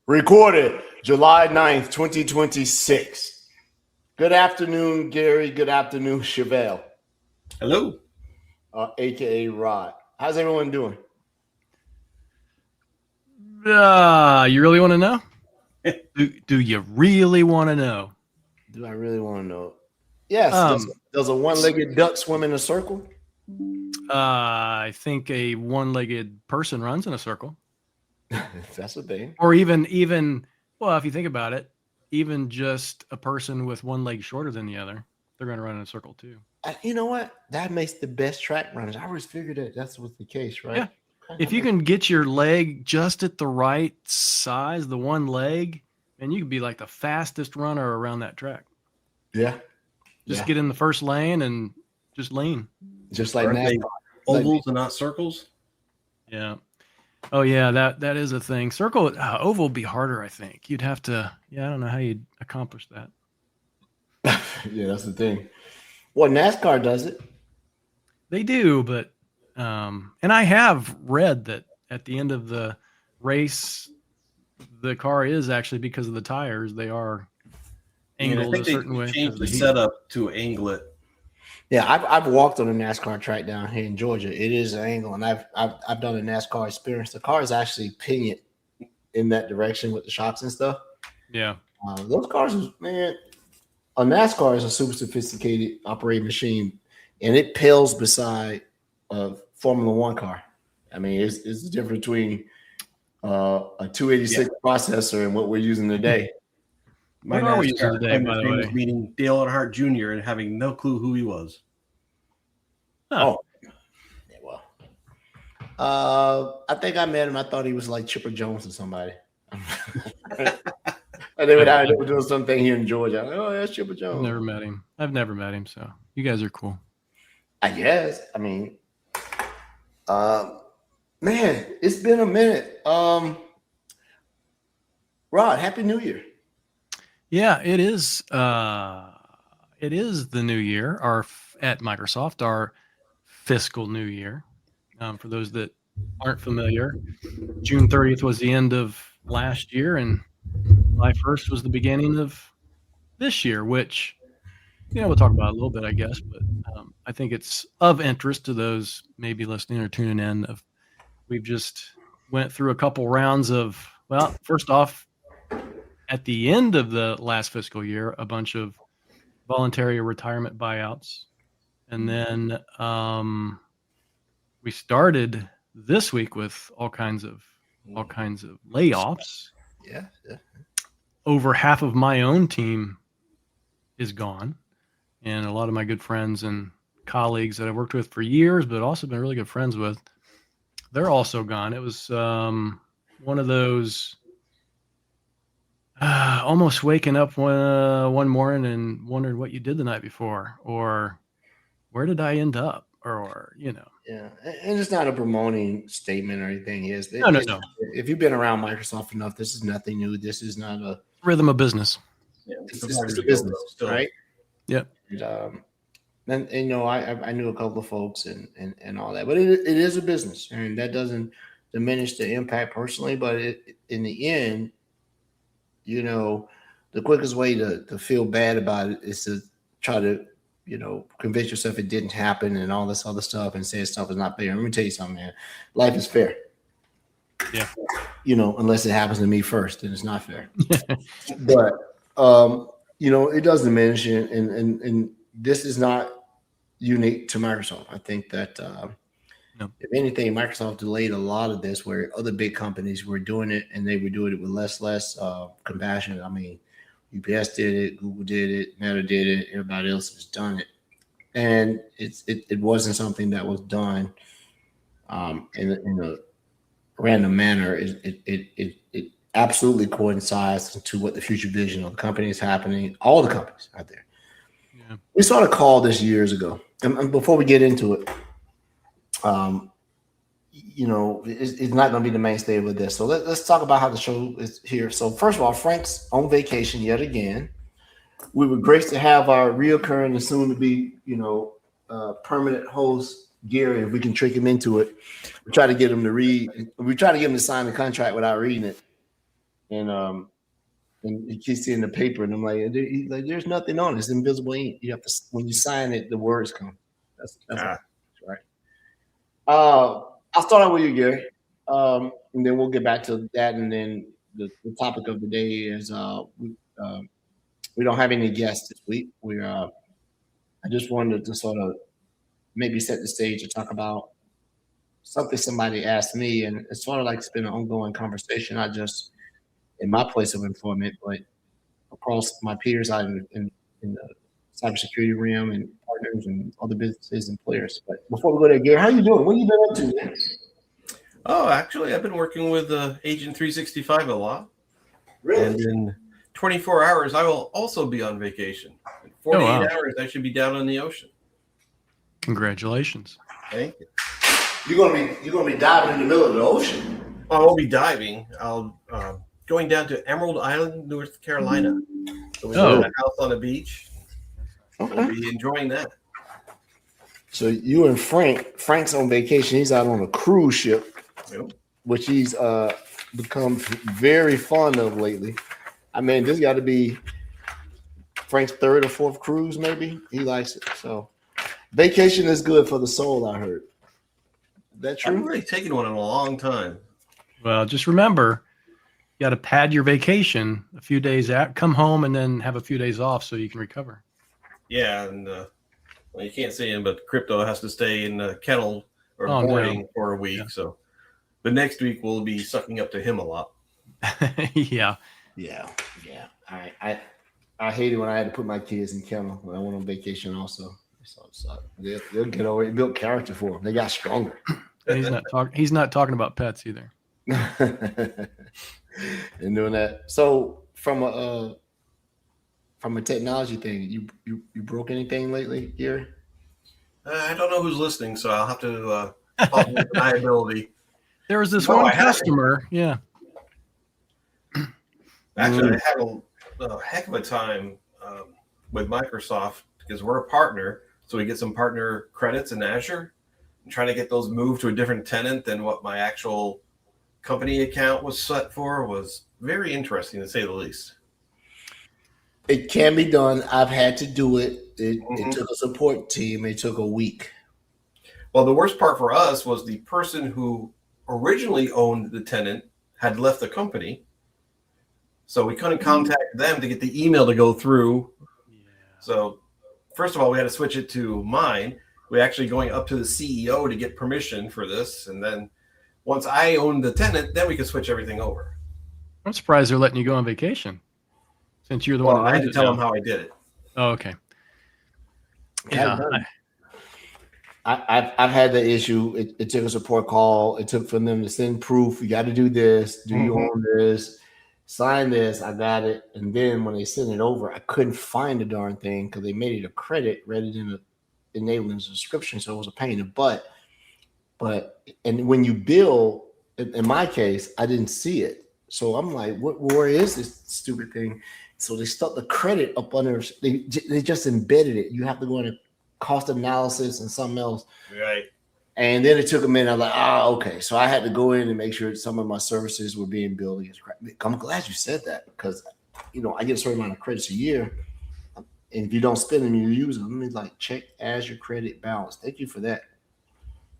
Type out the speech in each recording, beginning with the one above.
Recorded July 9th, 2026. Good afternoon, Gary. Good afternoon, Chevelle. Hello. AKA Rod. How's everyone doing? You really want to know? Do you really want to know? Do I really want to know? Yes. Does a one-legged duck swim in a circle? I think a one-legged person runs in a circle. That's a thing. Or even, well, if you think about it, even just a person with one leg shorter than the other, they're going to run in a circle too. You know what? That makes the best track runners. I always figured that that's what's the case, right? Yeah. If you can get your leg just at the right size, the one leg, and you could be like the fastest runner around that track. Yeah. Just get in the first lane and just lean. Just like NASCAR. Ovals and not circles? Yeah. Oh, yeah, that is a thing. Circle, oval would be harder, I think. You'd have to, I don't know how you'd accomplish that. Yeah, that's the thing. Well, NASCAR does it. They do, but, and I have read that at the end of the race, the car is actually, because of the tires, they are angled a certain way. I think they changed the setup to angle it. Yeah, I've walked on a NASCAR track down here in Georgia. It is an angle, and I've done a NASCAR experience. The car is actually pinning in that direction with the shocks and stuff. Yeah, those cars, man. A NASCAR is a super sophisticated operating machine, and it pales beside a Formula One car. I mean, it's the difference between a 286 processor and what we're using today. My NASCAR claim to fame is meeting Dale Earnhardt Jr. and having no clue who he was. Huh. Oh, yeah, well. I think I met him. I thought he was like Chipper Jones or somebody. They were doing something here in Georgia. I'm like, oh, that's Chipper Jones. I've never met him. So you guys are cool. I guess. I mean, man, it's been a minute. Rod, Happy New Year. Yeah, it is. It is the new year. At Microsoft, our fiscal new year. For those that aren't familiar, June 30th was the end of last year, and July 1st was the beginning of this year. Which, we'll talk about a little bit, I guess. But I think it's of interest to those maybe listening or tuning in. We've just went through a couple rounds of. Well, first off, at the end of the last fiscal year, a bunch of voluntary retirement buyouts. And then we started this week with all kinds of layoffs. Yeah. Over half of my own team is gone. And a lot of my good friends and colleagues that I've worked with for years, but also been really good friends with, they're also gone. It was one of those almost waking up one morning and wondering what you did the night before, or where did I end up, or. Yeah, and it's not a promoting statement or anything. No. If you've been around Microsoft enough, this is nothing new. This is not a rhythm of business. Yeah, it's a business, right? Yep. And I knew a couple of folks and all that, but it is a business, and that doesn't diminish the impact personally. But in the end, the quickest way to feel bad about it is to try to, convince yourself it didn't happen and all this other stuff and say stuff is not fair. Let me tell you something, man. Life is fair. Yeah. Unless it happens to me first, then it's not fair. But, it does diminish it. And this is not unique to Microsoft. I think that if anything, Microsoft delayed a lot of this where other big companies were doing it, and they were doing it with less compassion. I mean, UPS did it, Google did it, Meta did it, everybody else has done it. And it wasn't something that was done in a random manner. It absolutely coincides to what the future vision of the company is happening, all the companies out there. Yeah. We started a call this years ago. And before we get into it, it's not going to be the mainstay of this. So let's talk about how the show is here. So first of all, Frank's on vacation yet again. We were graced to have our reoccurring and soon to be, permanent host, Gary. If we can trick him into it, we try to get him to read. We try to get him to sign the contract without reading it. and you keep seeing the paper, and I'm like, there's nothing on it. It's invisible ink. You have to, when you sign it, the words come. That's right. I'll start out with you, Gary, and then we'll get back to that. And then the topic of the day is we don't have any guests this week. I just wanted to sort of maybe set the stage to talk about something somebody asked me, and it's sort of like it's been an ongoing conversation, not just in my place of employment, but across my peers out in the cybersecurity realm and partners and other businesses and players. But before we go there, Gary, how you doing? What have you been up to, man? Oh, actually, I've been working with Agent 365 a lot. Really? And in 24 hours, I will also be on vacation. In 48 hours, I should be down on the ocean. Congratulations. Thank you. You're gonna be diving in the middle of the ocean. I won't be diving. I'll going down to Emerald Island, North Carolina. So we have a house on the beach. Okay. We'll be enjoying that. So you and Frank's on vacation. He's out on a cruise ship, which he's become very fond of lately. I mean, this got to be Frank's third or fourth cruise, maybe. He likes it. So vacation is good for the soul, I heard. Is that true? I've really taken one in a long time. Well, just remember, you got to pad your vacation a few days out, come home, and then have a few days off so you can recover. Yeah, and you can't see him, but Crypto has to stay in the kennel or boarding for a week. Yeah. So the next week we'll be sucking up to him a lot. Yeah. I hate it when I had to put my kids in kennel when I went on vacation also. So they'll get over it. Built character for them. They got stronger. He's not talking about pets either. And doing that. So from a technology thing, you broke anything lately, Gary? I don't know who's listening, so I'll have to follow deniability. There was this one customer. Yeah. Actually, I had a heck of a time with Microsoft because we're a partner, so we get some partner credits in Azure. And trying to get those moved to a different tenant than what my actual company account was set for was very interesting, to say the least. It can be done. I've had to do it. It took a support team. It took a week. Well, the worst part for us was the person who originally owned the tenant had left the company. So we couldn't contact them to get the email to go through. Yeah. So first of all, we had to switch it to mine. We're actually going up to the CEO to get permission for this. And then once I owned the tenant, then we could switch everything over. I'm surprised they're letting you go on vacation since you're the one. I had to tell them how I did it. Oh, okay. Yeah. I've had the issue. It took a support call. It took for them to send proof. You got to do this. Do you own this? Sign this. I got it. And then when they sent it over, I couldn't find the darn thing because they made it a credit rather than enabling a subscription. So it was a pain in the butt. And when you bill, in my case, I didn't see it. So I'm like, where is this stupid thing? So they stuck the credit up under. They just embedded it. You have to go into cost analysis and something else. Right. And then it took a minute. I'm like, okay. So I had to go in and make sure some of my services were being billed against credit. I'm glad you said that because, I get a certain amount of credits a year. And if you don't spend them, you use them. Let me like check Azure credit balance. Thank you for that.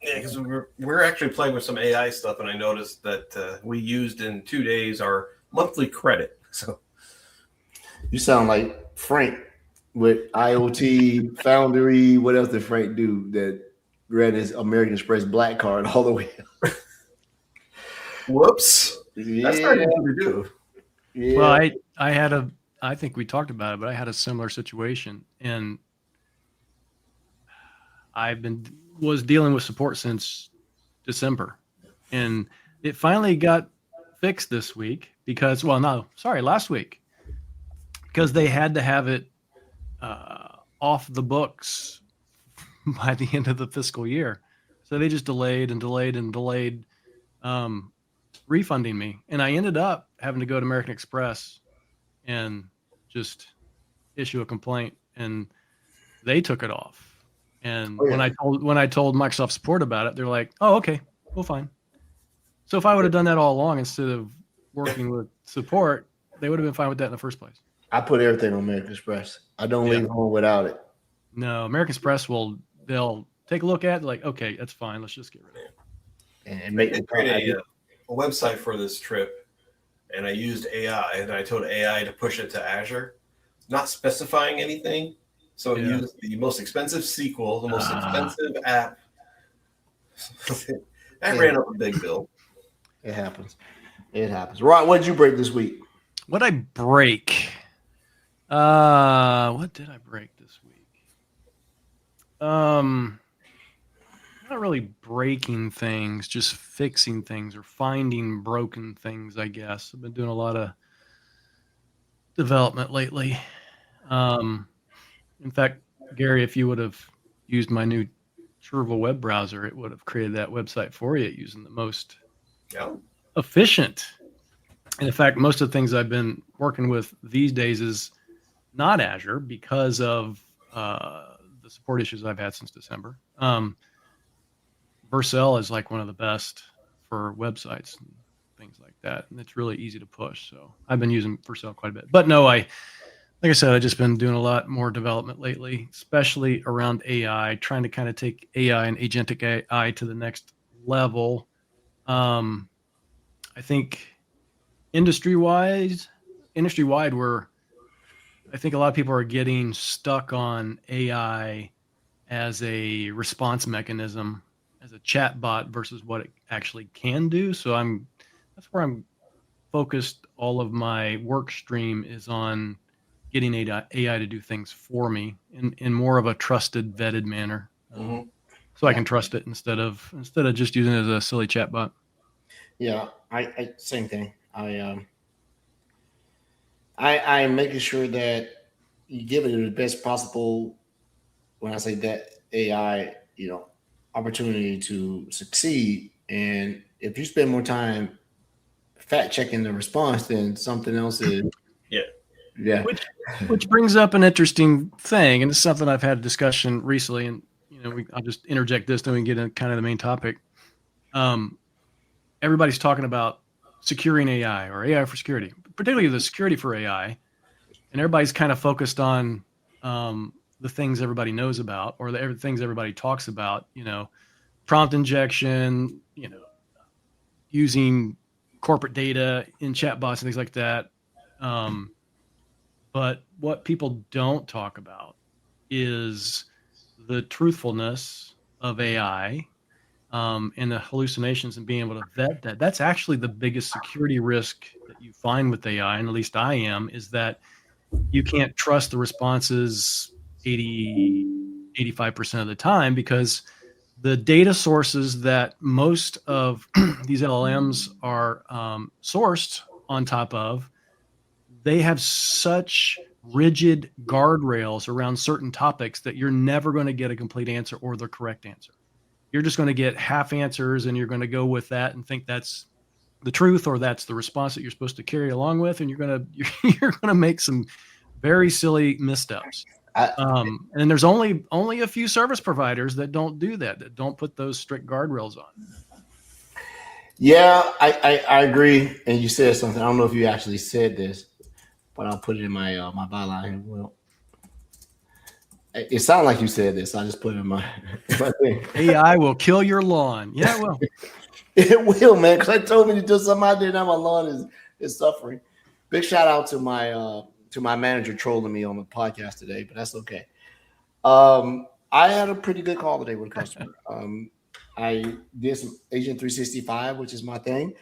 Yeah, because we're actually playing with some AI stuff, and I noticed that we used in 2 days our monthly credit. So you sound like Frank with IoT Foundry. What else did Frank do that ran his American Express Black Card all the way up? Whoops. Yeah. That's not easy to do. Yeah. Well, I think we talked about it, but I had a similar situation, and was dealing with support since December, and it finally got fixed this week last week, because they had to have it off the books by the end of the fiscal year. So they just delayed refunding me. And I ended up having to go to American Express and just issue a complaint, and they took it off. And when I told Microsoft support about it, they're like, "Oh, okay, well, fine." So if I would have done that all along instead of working with support, they would have been fine with that in the first place. I put everything on American Express. I don't leave home without it. No, American Express they'll take a look at it, like, okay, that's fine. Let's just get rid of it. And make it create a website for this trip, and I used AI, and I told AI to push it to Azure, not specifying anything. So it used the most expensive SQL, the most expensive app. That ran up a big bill. It happens. It happens. Rod, what did you break this week? What I break? What did I break this week? Not really breaking things, just fixing things or finding broken things, I guess. I've been doing a lot of development lately. In fact, Gary, if you would have used my new Purview web browser, it would have created that website for you using the most efficient. And in fact, most of the things I've been working with these days is not Azure because of the support issues I've had since December. Vercel is like one of the best for websites and things like that. And it's really easy to push. So I've been using Vercel quite a bit. But no, like I said, I've just been doing a lot more development lately, especially around AI, trying to kind of take AI and agentic AI to the next level. I think industry-wide, where I think a lot of people are getting stuck on AI as a response mechanism, as a chat bot versus what it actually can do. So that's where I'm focused. All of my work stream is on getting AI to do things for me in more of a trusted, vetted manner, so I can trust it instead of just using it as a silly chat bot. Yeah, I same thing. I'm making sure that you give it the best possible. When I say that AI, opportunity to succeed, and if you spend more time fact checking the response, then something else is. Yeah. Which brings up an interesting thing, and it's something I've had a discussion recently, and I'll just interject this, then we can get into kind of the main topic. Everybody's talking about securing AI or AI for security, particularly the security for AI, and everybody's kind of focused on the things everybody knows about or the things everybody talks about. Prompt injection, using corporate data in chatbots and things like that. But what people don't talk about is the truthfulness of AI and the hallucinations and being able to vet that. That's actually the biggest security risk that you find with AI, and at least I am, is that you can't trust the responses 85% of the time, because the data sources that most of these LLMs are sourced on top of, they have such rigid guardrails around certain topics that you're never going to get a complete answer or the correct answer. You're just going to get half answers, and you're going to go with that and think that's the truth or that's the response that you're supposed to carry along with, and you're going to make some very silly missteps. And there's only a few service providers that don't do that don't put those strict guardrails on. Yeah, I agree. And you said something. I don't know if you actually said this, but I'll put it in my byline here. Well, it sounded like you said this. I just put it in my thing. AI will kill your lawn. Yeah, it will. It will, man. Because I told me to do something out there. Now my lawn is suffering. Big shout out to my manager trolling me on the podcast today, but that's okay. I had a pretty good call today with a customer. I did some Agent 365, which is my thing.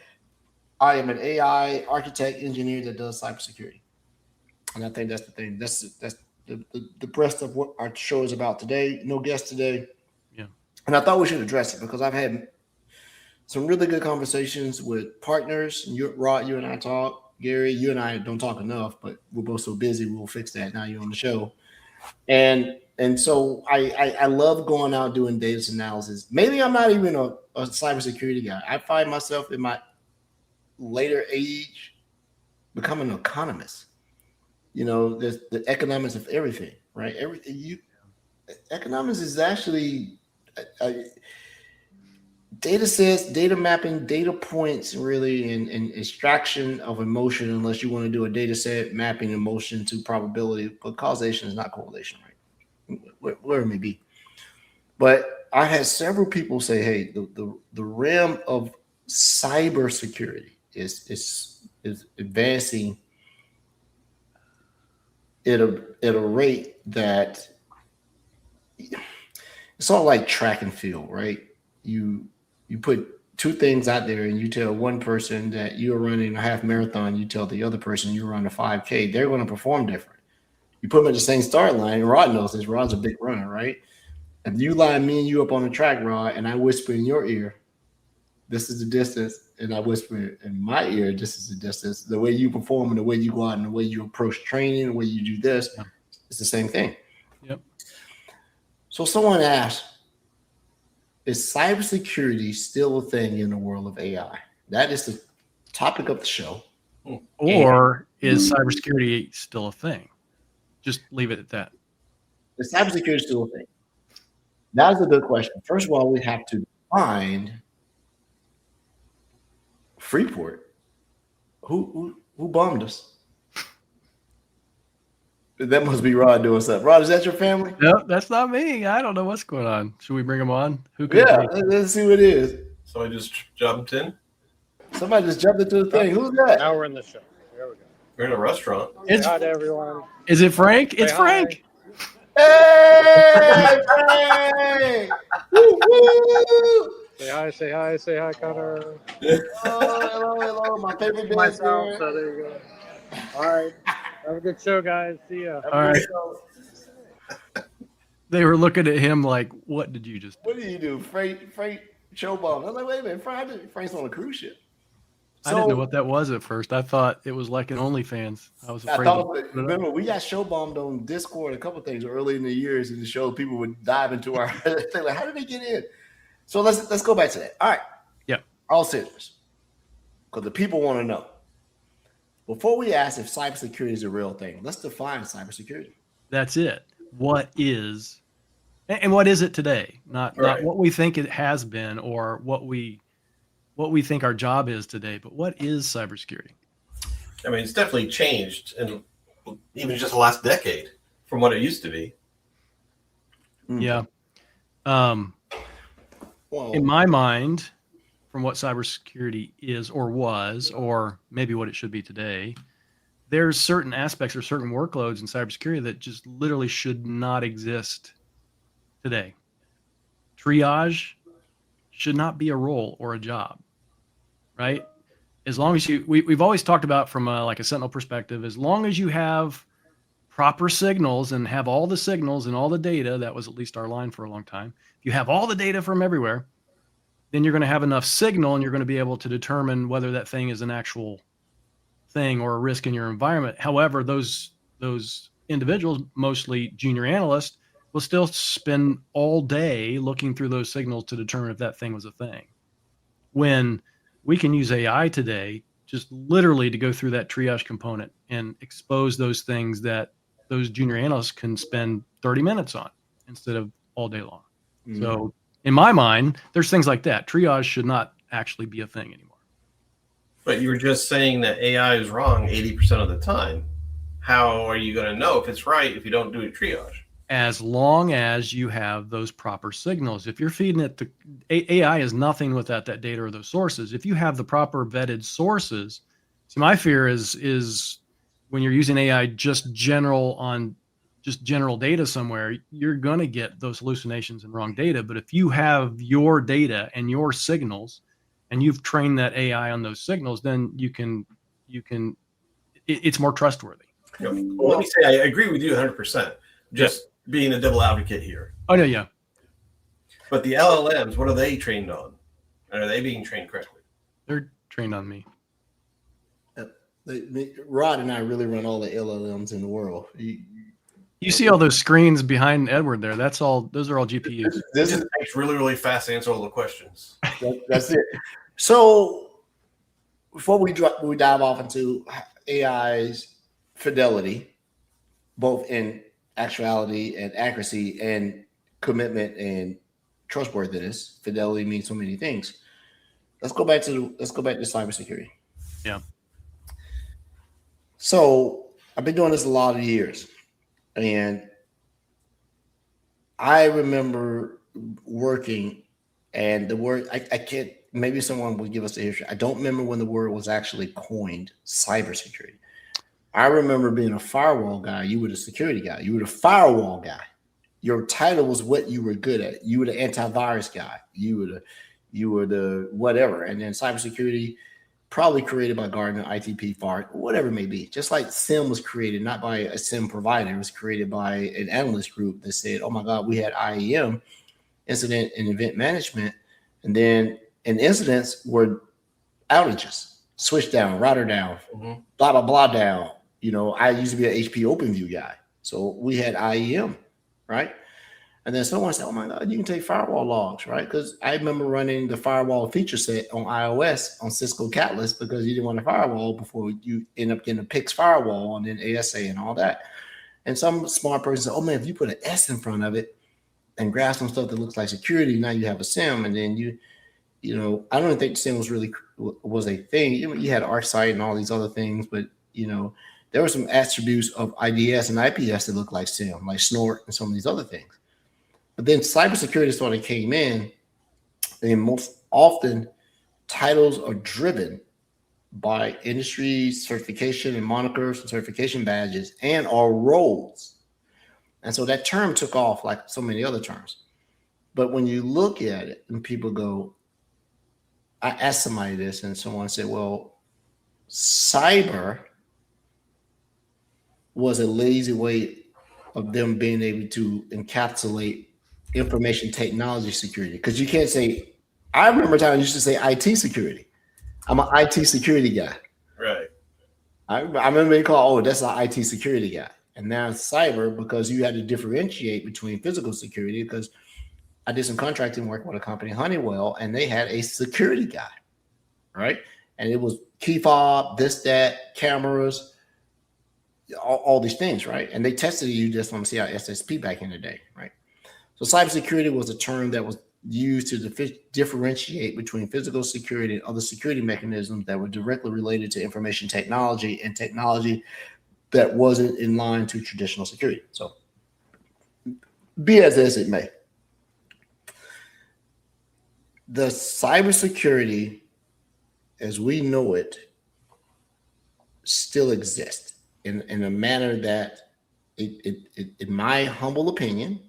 I am an AI architect engineer that does cybersecurity, and I think that's the thing. That's the rest of what our show is about today. No guest today. Yeah. And I thought we should address it because I've had some really good conversations with partners. Rod, you and I talk. Gary, you and I don't talk enough, but we're both so busy. We'll fix that. Now you're on the show. And so I love going out doing data analysis. Maybe I'm not even a cybersecurity guy. I find myself in my later age becoming an economist. There's the economics of everything, right? Economics is actually data sets, data mapping, data points, really, and extraction of emotion, unless you want to do a data set mapping emotion to probability, but causation is not correlation, right? Where it may be. But I had several people say, hey, the realm of cybersecurity is advancing at a rate that it's all like track and field, right? You put two things out there and you tell one person that you're running a half marathon, you tell the other person you're running a 5K, they're going to perform different. You put them at the same start line, and Rod knows this. Rod's a big runner, right? If you line me and you up on the track, Rod, and I whisper in your ear, this is the distance, and I whisper in my ear, this is the distance, the way you perform and the way you go out and the way you approach training, the way you do this, it's the same thing. Yep. So someone asked, is cybersecurity still a thing in the world of AI? That is the topic of the show. Or is cybersecurity still a thing? Just leave it at that. Is cybersecurity still a thing? That's a good question. First of all, we have to find Freeport. Who bombed us? That must be Rod doing something. Rod, is that your family? No, that's not me. I don't know what's going on. Should we bring him on? Who could Yeah, let's see what it is. So I just jumped in. Somebody just jumped into the thing. Who's that? Now we're in the show. Here we go. We're in a restaurant. It's, Hi to everyone. is it Frank? It's Say Frank. Hey, Frank! Woo, woo! Say hi, Connor. Hello, my favorite band. Myself, so there you go. All right. Have a good show, guys. See ya. All right. They were looking at him like, what did you just do? What do you do? Frank show bomb. I was like, wait a minute, Frank's on a cruise ship. I didn't know what that was at first. I thought it was like an OnlyFans. I was afraid. Remember, we got show bombed on Discord a couple of things early in the years in the show. People would dive into our thing like, how did they get in? So let's go back to that. All right. Yeah. All serious. Because the people want to know. Before we ask if cybersecurity is a real thing, let's define cybersecurity. That's it. What is, and what is it today? Not what we think it has been or what we think our job is today, but what is cybersecurity? I mean, it's definitely changed in even just the last decade from what it used to be. Yeah. In my mind, from what cybersecurity is or was, or maybe what it should be today, there's certain aspects or certain workloads in cybersecurity that just literally should not exist today. Triage should not be a role or a job, right? As long as we've always talked about from like a Sentinel perspective, as long as you have proper signals and have all the signals and all the data, that was at least our line for a long time. If you have all the data from everywhere, then you're going to have enough signal and you're going to be able to determine whether that thing is an actual thing or a risk in your environment. However, those individuals, mostly junior analysts, will still spend all day looking through those signals to determine if that thing was a thing. When we can use AI today, just literally to go through that triage component and expose those things that those junior analysts can spend 30 minutes on instead of all day long. Mm-hmm. So in my mind, there's things like that. Triage should not actually be a thing anymore. But you were just saying that AI is wrong 80% of the time. How are you going to know if it's right if you don't do a triage? As long as you have those proper signals. If you're feeding it to AI is nothing without that data or those sources. If you have the proper vetted sources, so my fear is when you're using AI just general data somewhere, you're going to get those hallucinations and wrong data. But if you have your data and your signals and you've trained that AI on those signals, then it's more trustworthy. Well, let me say, I agree with you 100%. Just being a devil advocate here. Oh, no, yeah. But the LLMs, what are they trained on? And are they being trained correctly? They're trained on me. Rod and I really run all the LLMs in the world. You see all those screens behind Edward there. Those are all GPUs. This takes really, really fast to answer all the questions. That's it. So before we dive off into AI's fidelity, both in actuality and accuracy and commitment and trustworthiness. Fidelity means so many things. Let's go back to cybersecurity. Yeah. So I've been doing this a lot of years, and I remember working, and the word I can't. Maybe someone will give us the history. I don't remember when the word was actually coined, cybersecurity. I remember being a firewall guy. You were the security guy. You were the firewall guy. Your title was what you were good at. You were the antivirus guy. You were the whatever. And then cybersecurity, probably created by Gartner, ITP, FARC, whatever it may be. Just like SIM was created, not by a SIM provider, it was created by an analyst group that said, oh my God, we had IEM, incident and event management. And then incidents were outages, switch down, router down, blah, blah, blah down. I used to be an HP OpenView guy. So we had IEM, right? And then someone said, oh my God, you can take firewall logs, right? Because I remember running the firewall feature set on iOS on Cisco Catalyst because you didn't want a firewall before you end up getting a PIX firewall and then ASA and all that. And some smart person said, oh man, if you put an S in front of it and grab some stuff that looks like security, now you have a SIM. And then I don't think SIM was a thing. You had ArcSight and all these other things, but there were some attributes of IDS and IPS that looked like SIM, like Snort and some of these other things. But then cybersecurity sort of came in, and most often titles are driven by industry certification and monikers and certification badges and our roles. And so that term took off like so many other terms. But when you look at it and people go, I asked somebody this and someone said, well, cyber was a lazy way of them being able to encapsulate information technology security. Because you can't say, I remember a time I used to say IT security. I'm an IT security guy. Right. I remember they call, that's an IT security guy. And now it's cyber because you had to differentiate between physical security because I did some contracting work with a company, Honeywell, and they had a security guy, right? And it was key fob, this, that, cameras, all these things, right? And they tested you just on CISSP back in the day, right? So cybersecurity was a term that was used to differentiate between physical security and other security mechanisms that were directly related to information technology and technology that wasn't in line to traditional security. So be as it may. The cybersecurity as we know it still exists in a manner that it in my humble opinion,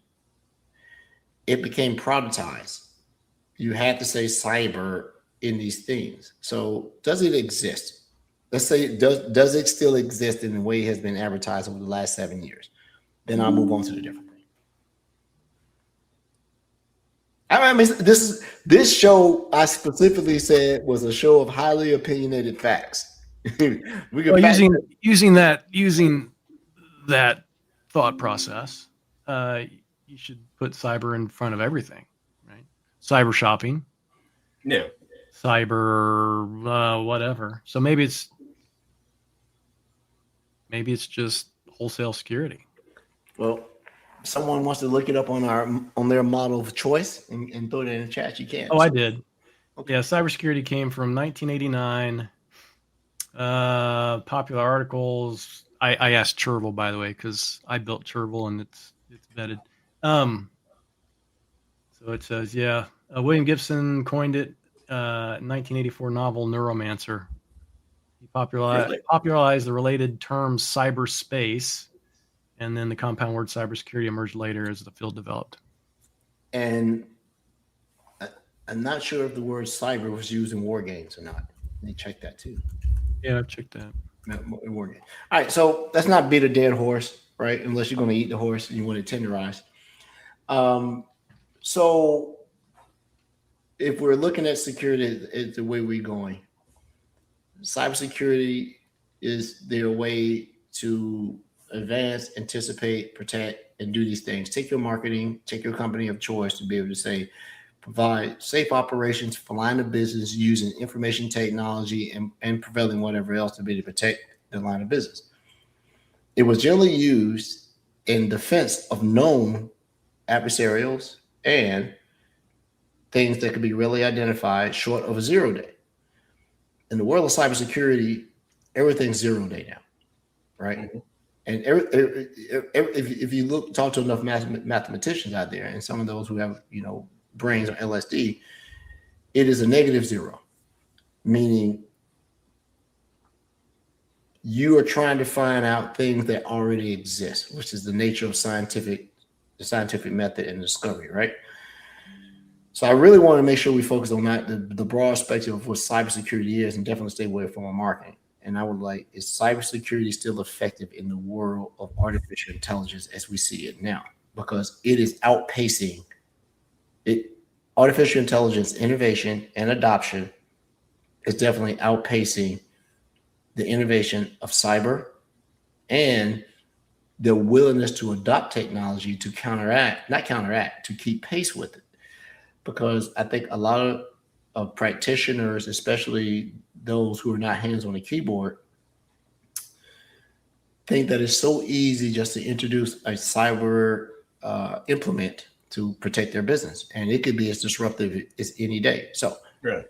it became productized. You had to say cyber in these things. So does it exist? Let's say, does it still exist in the way it has been advertised over the last 7 years? Then I'll move on to the different thing. I mean, this show I specifically said was a show of highly opinionated facts. Using that thought process, you should put cyber in front of everything, right? Cyber shopping, yeah, cyber whatever. So maybe it's just wholesale security. Well, if someone wants to look it up on their model of choice and throw it in the chat, you can. Oh, I did. Okay. Yeah, cybersecurity came from 1989. Popular articles. I asked Chervil, by the way, because I built Chervil and it's vetted. So it says, William Gibson coined it. 1984 novel Neuromancer. He popularized the related term cyberspace, and then the compound word cybersecurity emerged later as the field developed. And I'm not sure if the word cyber was used in war games or not. Let me check that too. Yeah, I've checked that. War game. All right, so let's not beat a dead horse, right? Unless you're going to eat the horse and you want it tenderized. So if we're looking at security, it's the way we're going. Cybersecurity is their way to advance, anticipate, protect, and do these things. Take your marketing, take your company of choice to be able to say, provide safe operations for line of business using information technology and prevailing whatever else to be able to protect the line of business. It was generally used in defense of known adversarials and things that could be really identified short of a 0 day. In the world of cybersecurity, everything's 0 day now, right? Mm-hmm. And if you talk to enough mathematicians out there, and some of those who have brains or LSD, it is a -0, meaning you are trying to find out things that already exist, which is the nature of the scientific method and discovery, right? So I really want to make sure we focus on that, the broad spectrum of what cybersecurity is, and definitely stay away from marketing. And I would like, is cybersecurity still effective in the world of artificial intelligence as we see it now? Because it is outpacing it. Artificial intelligence innovation and adoption is definitely outpacing the innovation of cyber and the willingness to adopt technology to to keep pace with it. Because I think a lot of practitioners, especially those who are not hands on the keyboard, think that it's so easy just to introduce a cyber implement to protect their business. And it could be as disruptive as any day. So right.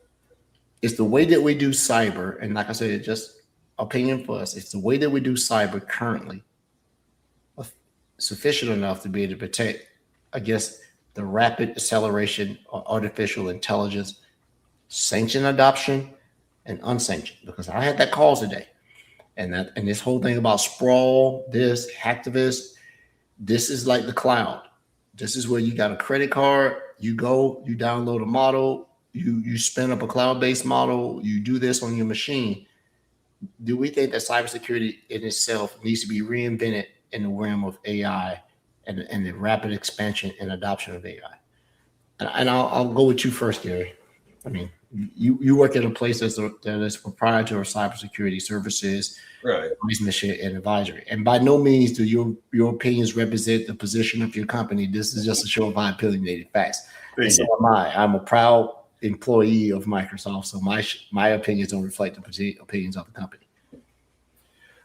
It's the way that we do cyber. And like I said, it's just opinion for us. It's the way that we do cyber currently sufficient enough to be able to protect against the rapid acceleration of artificial intelligence, sanctioned adoption, and unsanctioned. Because I had that call today, and this whole thing about sprawl, this hacktivist, this is like the cloud. This is where you got a credit card, you go, you download a model, you spin up a cloud-based model, you do this on your machine. Do we think that cybersecurity in itself needs to be reinvented in the realm of AI and the rapid expansion and adoption of AI? And I'll go with you first, Gary. I mean, you work at a place that is proprietary cybersecurity services, right? Mission and advisory. And by no means do your opinions represent the position of your company. This is just a show of opinionated facts. And so am I. I'm a proud employee of Microsoft, so my opinions don't reflect the opinions of the company.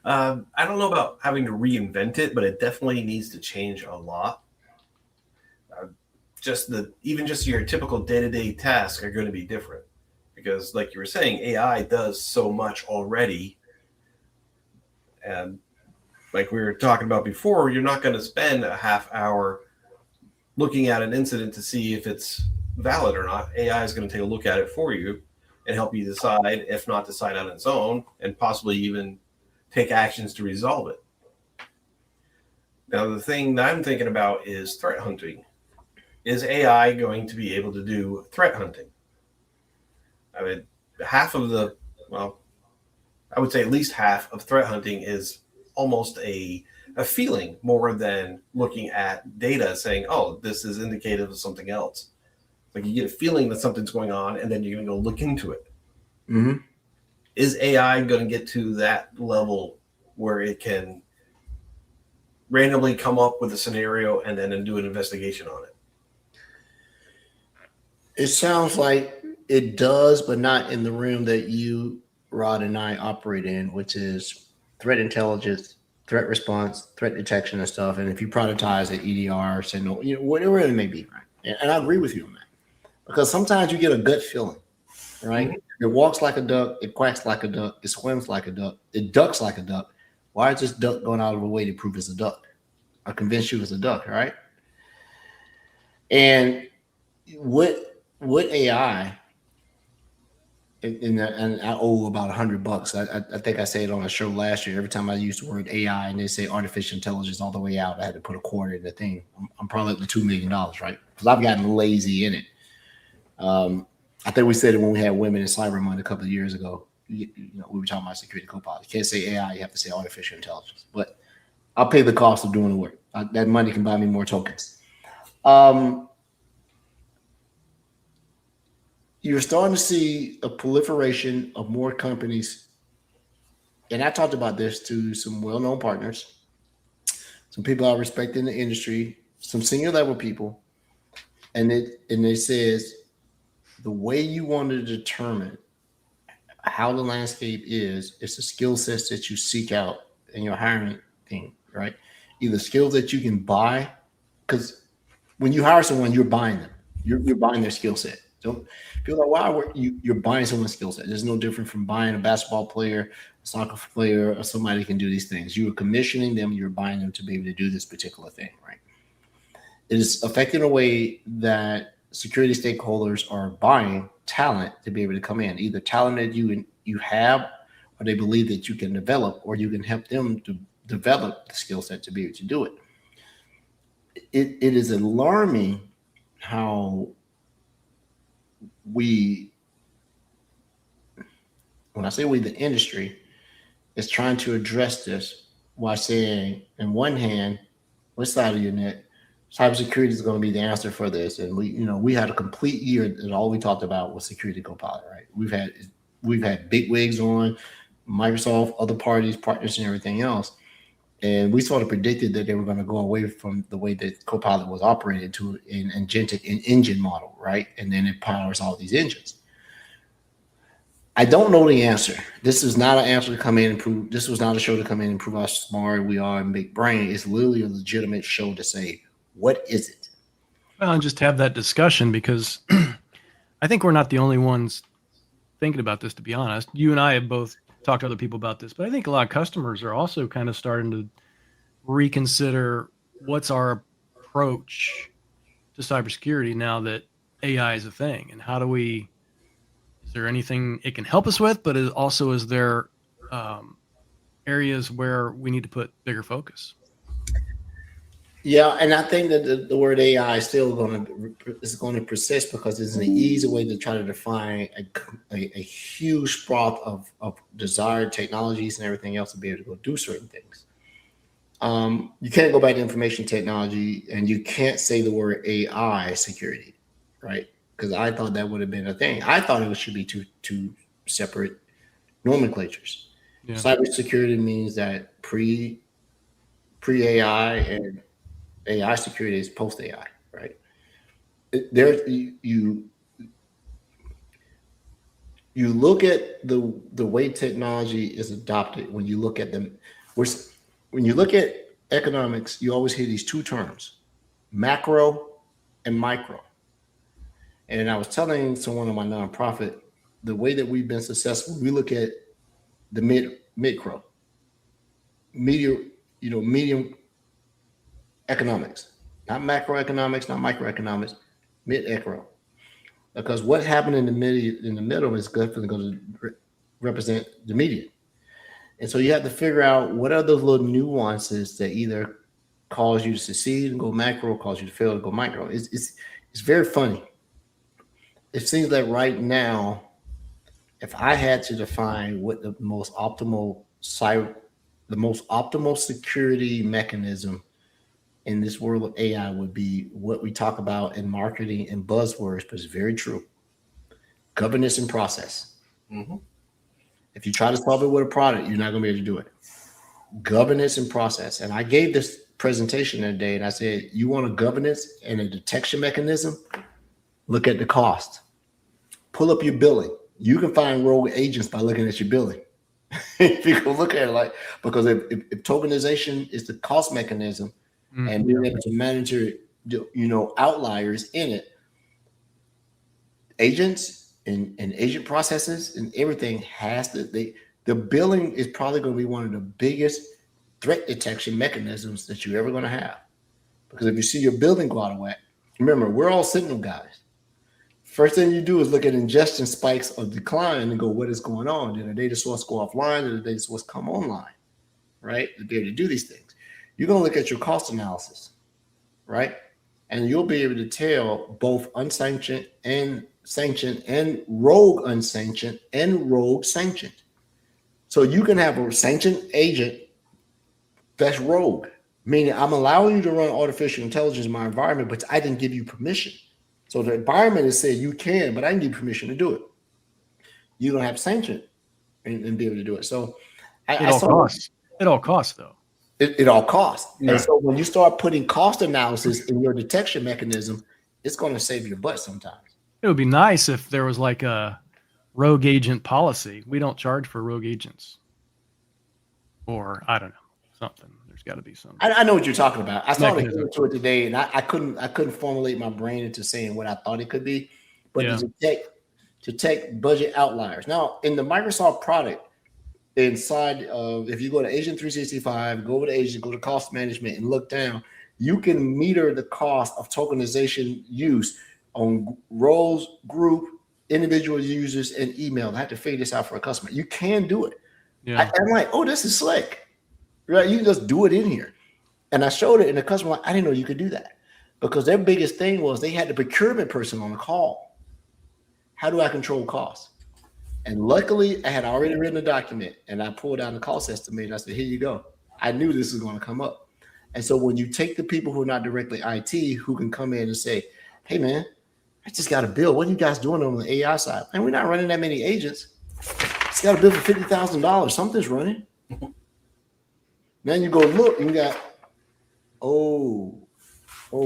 I don't know about having to reinvent it, but it definitely needs to change a lot. Even your typical day-to-day tasks are going to be different because, like you were saying, AI does so much already. And like we were talking about before, you're not going to spend a half hour looking at an incident to see if it's valid or not. AI is going to take a look at it for you and help you decide, if not decide on its own, and possibly even take actions to resolve it. Now, the thing that I'm thinking about is threat hunting. Is AI going to be able to do threat hunting? I mean, I would say at least half of threat hunting is almost a feeling more than looking at data saying, oh, this is indicative of something else. Like you get a feeling that something's going on and then you're going to go look into it. Mm-hmm. Is AI going to get to that level where it can randomly come up with a scenario and then do an investigation on it? It sounds like it does, but not in the realm that you, Rod, and I operate in, which is threat intelligence, threat response, threat detection and stuff. And if you prioritize an EDR, Sentinel, whatever it may be, right? And I agree with you on that. Because sometimes you get a gut feeling, right? Mm-hmm. It walks like a duck, it quacks like a duck, it swims like a duck, it ducks like a duck. Why is this duck going out of the way to prove it's a duck? I convince you it's a duck, right? And what AI, and I owe about $100. I think I said it on a show last year. Every time I use the word AI and they say artificial intelligence all the way out, I had to put a quarter in the thing. I'm probably up to $2 million, right? Because I've gotten lazy in it. I think we said it when we had Women in Cyber Month a couple of years ago. We were talking about security Copilot. You can't say AI, you have to say artificial intelligence. But I'll pay the cost of doing the work. That money can buy me more tokens. You're starting to see a proliferation of more companies. And I talked about this to some well-known partners, some people I respect in the industry, some senior level people. And it says the way you want to determine how the landscape is the skill sets that you seek out in your hiring thing, right? Either skills that you can buy, because when you hire someone, you're buying them. You're buying their skill set. Don't feel like you're buying someone's skill set. There's no different from buying a basketball player, a soccer player, or somebody who can do these things. You are commissioning them. You're buying them to be able to do this particular thing, right? It is affecting a way that security stakeholders are buying talent to be able to come in, either talent that you have, or they believe that you can develop, or you can help them to develop the skill set to be able to do it. It is alarming how when I say we, the industry is trying to address this while saying, in one hand, what side of your net, cybersecurity is going to be the answer for this. And we had a complete year that all we talked about was security Copilot, right? We've had big wigs on, Microsoft, other parties, partners, and everything else. And we sort of predicted that they were going to go away from the way that Copilot was operated to an agentic engine model, right? And then it powers all these engines. I don't know the answer. This is not an answer to come in and prove. This was not a show to come in and prove how smart we are and big brain. It's literally a legitimate show to say, what is it? Well, and just have that discussion, because I think we're not the only ones thinking about this, to be honest. You and I have both talked to other people about this, but I think a lot of customers are also kind of starting to reconsider what's our approach to cybersecurity now that AI is a thing, and is there anything it can help us with, but is there areas where we need to put bigger focus? Yeah, and I think that the word AI is still going to persist, because it's an easy way to try to define a huge swath of desired technologies and everything else to be able to go do certain things. You can't go back to information technology, and you can't say the word AI security, right? Because I thought that would have been a thing. I thought it should be two separate nomenclatures. Yeah. Cybersecurity means that pre AI, and AI security is post AI, right? You look at the way technology is adopted. When you look at them, when you look at economics, you always hear these two terms, macro and micro. And I was telling someone on my nonprofit, the way that we've been successful, we look at the medium economics, not macroeconomics, not microeconomics, mid-economics. Because what happened in the middle is definitely going to represent the median. And so you have to figure out what are those little nuances that either cause you to succeed and go macro, cause you to fail and go micro. It's very funny. It seems that right now, if I had to define what the most optimal security mechanism in this world of AI would be, what we talk about in marketing and buzzwords, but it's very true. Governance and process. Mm-hmm. If you try to solve it with a product, you're not going to be able to do it. Governance and process. And I gave this presentation that day, and I said, you want a governance and a detection mechanism? Look at the cost. Pull up your billing. You can find rogue agents by looking at your billing. If you go look at it, because if tokenization is the cost mechanism, mm-hmm. and being able to manage outliers in it, agents and agent processes and everything the billing is probably going to be one of the biggest threat detection mechanisms that you're ever going to have. Because if you see your billing go out of whack, remember, we're all Sentinel guys. First thing you do is look at ingestion spikes or decline and go, what is going on? Did a data source go offline? Did a data source come online? Right? To be able to do these things. You're going to look at your cost analysis, right? And you'll be able to tell both unsanctioned and sanctioned and rogue unsanctioned and rogue sanctioned. So you can have a sanctioned agent that's rogue, meaning I'm allowing you to run artificial intelligence in my environment, but I didn't give you permission. So the environment is saying you can, but I didn't give you permission to do it. You're going to have sanctioned and be able to do it. So it all costs. It all costs, though. It all costs. Yeah. And so when you start putting cost analysis in your detection mechanism, it's going to save your butt sometimes. It would be nice if there was like a rogue agent policy. We don't charge for rogue agents. Or, I don't know, something. There's got to be something. I know what you're talking about. I started looking into it today, and I couldn't formulate my brain into saying what I thought it could be. but Yeah. to take budget outliers. Now, in the Microsoft product, inside of, if you go to Agent 365, go over to Agent, go to cost management, and look down, you can meter the cost of tokenization use on roles, group, individual users, and email. I had to figure this out for a customer. You can do it. Yeah. I'm like, oh, this is slick, right? You can just do it in here. And I showed it, and the customer, like, I didn't know you could do that, because their biggest thing was they had the procurement person on the call. How do I control costs? And luckily, I had already written a document, and I pulled out the cost estimate, and I said, here you go. I knew this was going to come up. And so when you take the people who are not directly IT, who can come in and say, hey, man, I just got a bill. What are you guys doing on the AI side? And we're not running that many agents. It's got a bill for $50,000. Something's running. Then you go look, and you got, oh,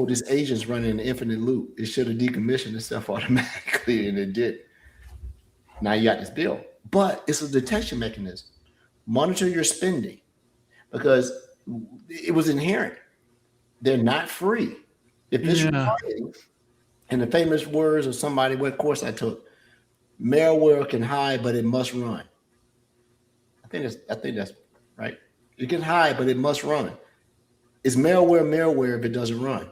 this agent's running an infinite loop. It should have decommissioned itself automatically, and it did. Now you got this bill, but it's a detection mechanism. Monitor your spending, because it was inherent. They're not free. If it's running, and the famous words of somebody, what course I took, malware can hide, but it must run. I think that's right. It can hide, but it must run. Is malware if it doesn't run?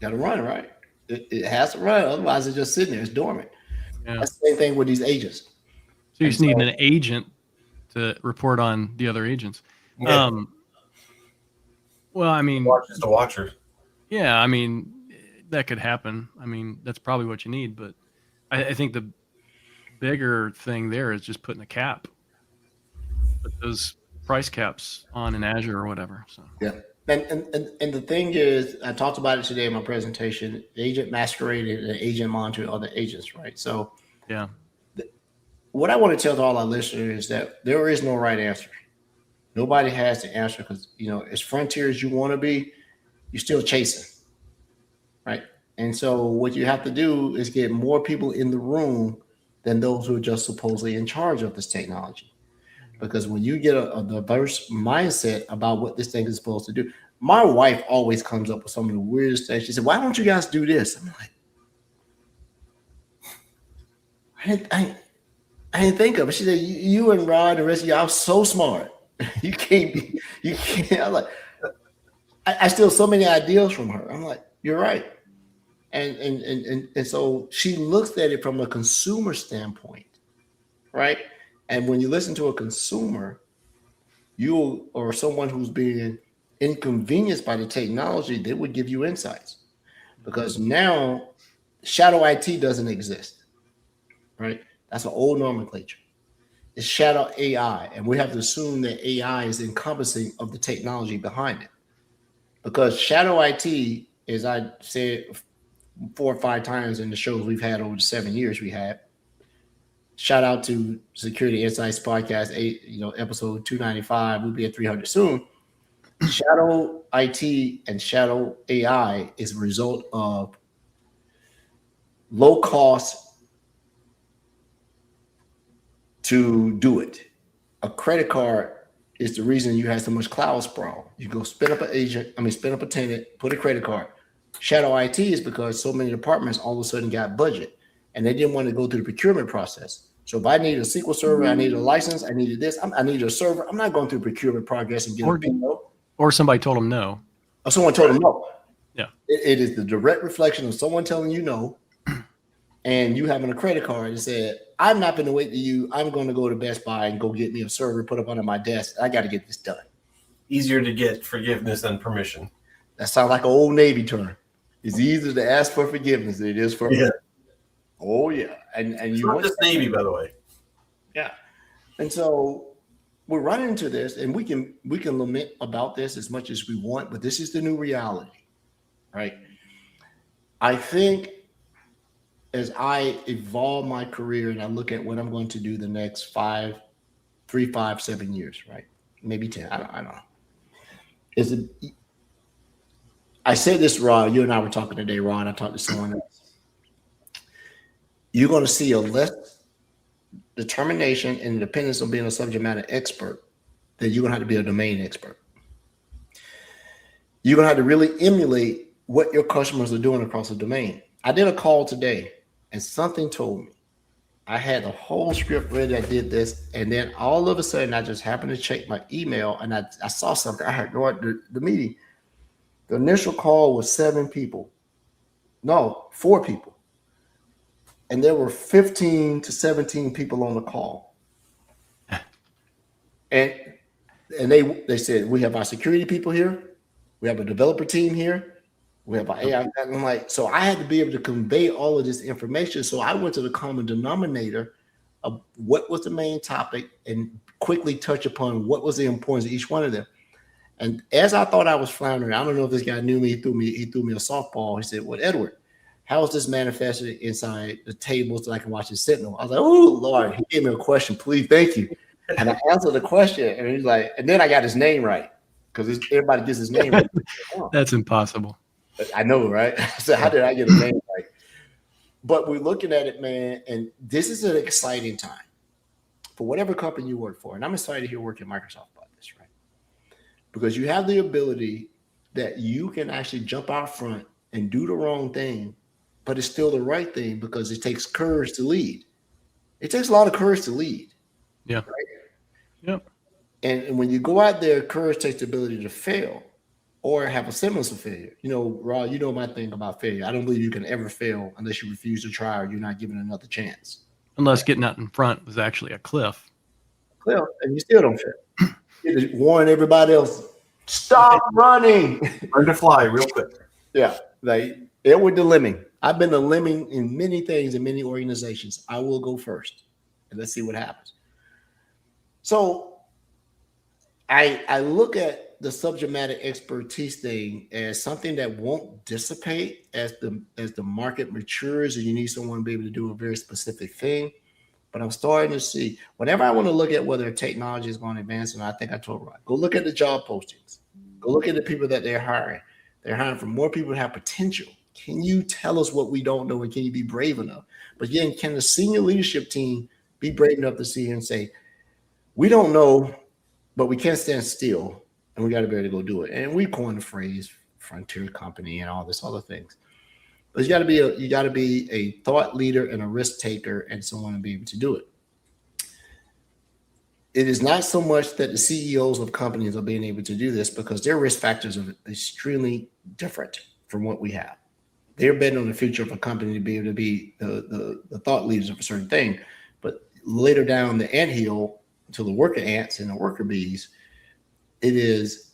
Got to run, right? It has to run, otherwise it's just sitting there. It's dormant. Yeah. That's the same thing with these agents. So you just need an agent to report on the other agents. Yeah. Well, I mean, Just a watcher. yeah, I mean, that could happen. I mean, that's probably what you need, but I think the bigger thing there is just putting a cap. Put those price caps on in Azure or whatever. So yeah. And the thing is, I talked about it today in my presentation. Agent masqueraded and agent monitored other agents, right? So yeah. What I want to tell to all our listeners is that there is no right answer. Nobody has the answer, because, as frontier as you want to be, you're still chasing, right? And so what you have to do is get more people in the room than those who are just supposedly in charge of this technology. Because when you get a diverse mindset about what this thing is supposed to do, my wife always comes up with some of the weirdest things. She said, why don't you guys do this? I'm like, I didn't think of it. She said, you and Rod and the rest of y'all are so smart. You can't. I'm like, I steal so many ideas from her. I'm like, you're right. And so she looks at it from a consumer standpoint, right? And when you listen to a consumer, or someone who's being inconvenienced by the technology, they would give you insights, because now shadow IT doesn't exist, right? That's an old nomenclature. It's shadow AI, and we have to assume that AI is encompassing of the technology behind it, because shadow IT, as I said 4 or 5 times in the shows we've had over the 7 years we had. Shout out to Security Insights Podcast, episode 295. We'll be at 300 soon. Shadow IT and shadow AI is a result of low cost to do it. A credit card is the reason you have so much cloud sprawl. You go spin up a tenant, put a credit card. Shadow IT is because so many departments all of a sudden got budget, and they didn't want to go through the procurement process. So if I need a SQL server, I need a license, I needed this, I need a server. I'm not going through procurement progress and getting or somebody told them no. Or someone told them no. Yeah. It is the direct reflection of someone telling you no, and you having a credit card and said, I'm not going to wait to you. I'm going to go to Best Buy and go get me a server, put up under my desk. I got to get this done. Easier to get forgiveness than permission. That sounds like an old Navy term. It's easier to ask for forgiveness than it is for permission. Oh yeah, and you not just Navy, by the way. Yeah, and so we're running into this, and we can lament about this as much as we want, but this is the new reality, right? I think as I evolve my career and I look at what I'm going to do the next 7 years, right? Maybe 10. I don't know. I said this, Ron. You and I were talking today, Ron. I talked to someone else. You're going to see a less determination and dependence on being a subject matter expert than you're going to have to be a domain expert. You're going to have to really emulate what your customers are doing across the domain. I did a call today, and something told me. I had the whole script ready. I did this, and then all of a sudden, I just happened to check my email, and I saw something. I had no idea. The meeting. The initial call was 7 people. No, 4 people. And there were 15 to 17 people on the call. And they said, we have our security people here. We have a developer team here. We have our AI. I'm like, so I had to be able to convey all of this information. So I went to the common denominator of what was the main topic and quickly touch upon what was the importance of each one of them. And as I thought I was floundering, I don't know if this guy knew me. He threw me a softball. He said, "Well, Edward, how is this manifested inside the tables that I can watch the Sentinel?" I was like, "Oh Lord," he gave me a question. Please, thank you. And I answered the question, and he's like, and then I got his name right because everybody gets his name right. That's impossible. I know, right? So how did I get his name right? But we're looking at it, man, and this is an exciting time for whatever company you work for. And I'm excited to hear work at Microsoft about this, right? Because you have the ability that you can actually jump out front and do the wrong thing, but it's still the right thing because it takes courage to lead. It takes a lot of courage to lead. Yeah. Right? Yep. And when you go out there, courage takes the ability to fail or have a semblance of failure. You know, Raw, you know my thing about failure. I don't believe you can ever fail unless you refuse to try or you're not given another chance. Unless getting out in front was actually a cliff. Well, and you still don't fail. You just warn everybody else, stop running. Learn to fly real quick. Yeah, like Edward the Lemming. I've been a lemming in many things in many organizations. I will go first, and let's see what happens. So I look at the subject matter expertise thing as something that won't dissipate as the market matures, and you need someone to be able to do a very specific thing. But I'm starting to see whenever I want to look at whether technology is going to advance, and I think I told Rod, go look at the job postings. Go look at the people that they're hiring. They're hiring for more people who have potential. Can you tell us what we don't know, and can you be brave enough? But again, can the senior leadership team be brave enough to see and say, we don't know, but we can't stand still, and we got to be able to go do it. And we coined the phrase frontier company and all this other things. But you got to be a thought leader and a risk taker and someone to be able to do it. It is not so much that the CEOs of companies are being able to do this because their risk factors are extremely different from what we have. They're betting on the future of a company to be able to be the thought leaders of a certain thing. But later down the anthill to the worker ants and the worker bees, it is,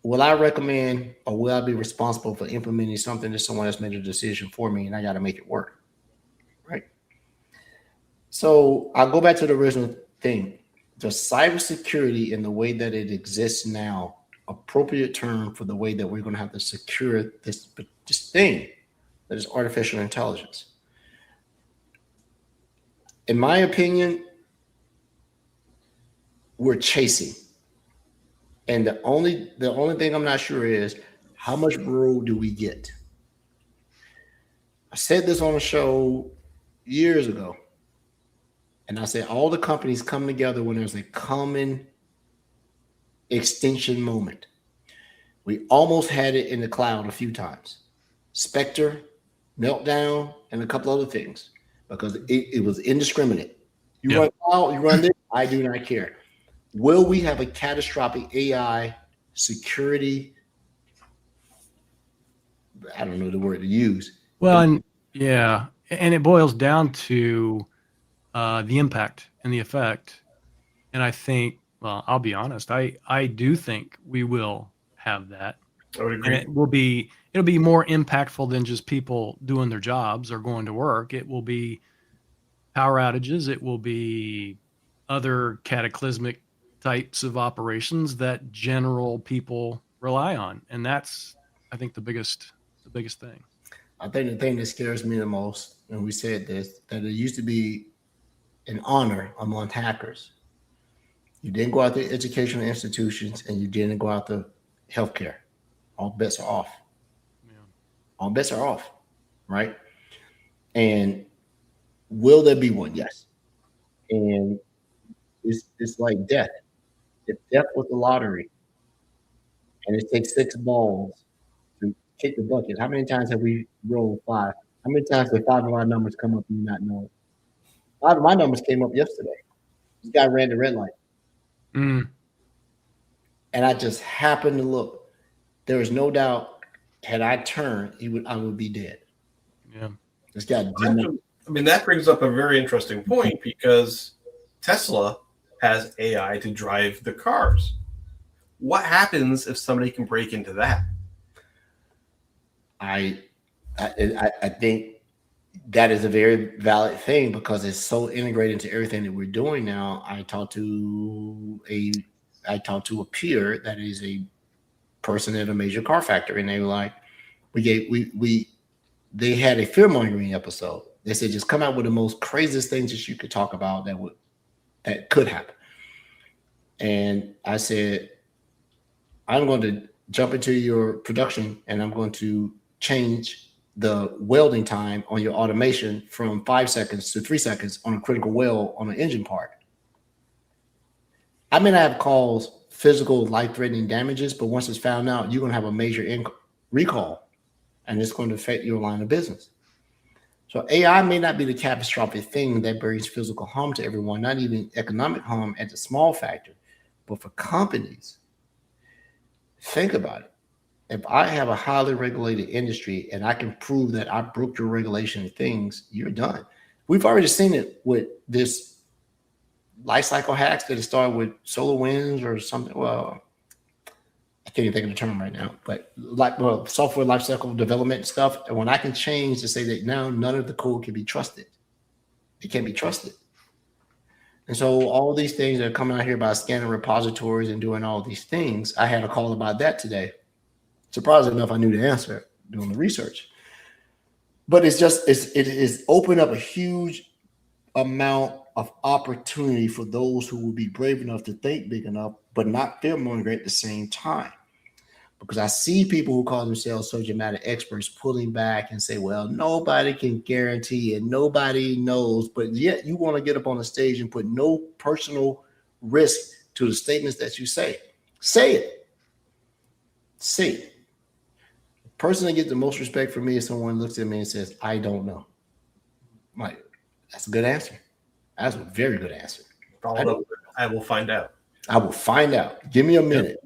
will I recommend or will I be responsible for implementing something that someone else made a decision for me and I got to make it work, right? So I'll go back to the original thing. The cybersecurity in the way that it exists now, appropriate term for the way that we're going to have to secure this thing that is artificial intelligence. In my opinion, we're chasing. And the only thing I'm not sure is how much road do we get? I said this on a show years ago. And I said all the companies come together when there's a common extinction moment. We almost had it in the cloud a few times. Spectre, Meltdown, and a couple other things because it was indiscriminate. You run cloud, you run this, I do not care. Will we have a catastrophic AI security? I don't know the word to use. Well, and it boils down to the impact and the effect. And I think, well, I'll be honest, I do think we will have that. I would agree. And it'll be more impactful than just people doing their jobs or going to work. It will be power outages. It will be other cataclysmic types of operations that general people rely on. And that's, I think, the biggest thing. I think the thing that scares me the most, and we said this, that it used to be an honor among hackers. You didn't go out to educational institutions and you didn't go out to healthcare. All bets are off. Yeah. All bets are off, right? And will there be one? Yes. And it's like death. If death was the lottery and it takes 6 balls to kick the bucket, how many times have we rolled 5? How many times did 5 of our numbers come up and you not know it? 5 of my numbers came up yesterday. This guy ran the red light. Mm. And I just happened to look. There is no doubt, had I turned, I would be dead. Yeah. This guy didn't. I mean, that brings up a very interesting point because Tesla has AI to drive the cars. What happens if somebody can break into that? I think that is a very valid thing because it's so integrated into everything that we're doing now. I talked to a peer that is a person at a major car factory, and they were like, they had a fear mongering episode. They said just come out with the most craziest things that you could talk about that could happen. And I said, I'm going to jump into your production and I'm going to change the welding time on your automation from 5 seconds to 3 seconds on a critical weld on an engine part. I may not have caused physical life-threatening damages, but once it's found out, you're going to have a major recall, and it's going to affect your line of business. So AI may not be the catastrophic thing that brings physical harm to everyone, not even economic harm at the small factor, but for companies, think about it. If I have a highly regulated industry and I can prove that I broke your regulation and things, you're done. We've already seen it with this life cycle hacks that started with SolarWinds or something. Well, I can't even think of the term right now, but software lifecycle development stuff. And when I can change to say that now none of the code can be trusted, it can't be trusted. And so all these things that are coming out here about scanning repositories and doing all these things, I had a call about that today. Surprisingly enough, I knew the answer doing the research. But it is opened up a huge amount of opportunity for those who will be brave enough to think big enough, but not fear-mongering at the same time. Because I see people who call themselves subject matter experts pulling back and say, well, nobody can guarantee and nobody knows, but yet you want to get up on the stage and put no personal risk to the statements that you say. Say it. Say it. The person that gets the most respect from me is someone looks at me and says, I don't know. I'm like, that's a good answer. That's a very good answer. I will find out. I will find out. Give me a minute.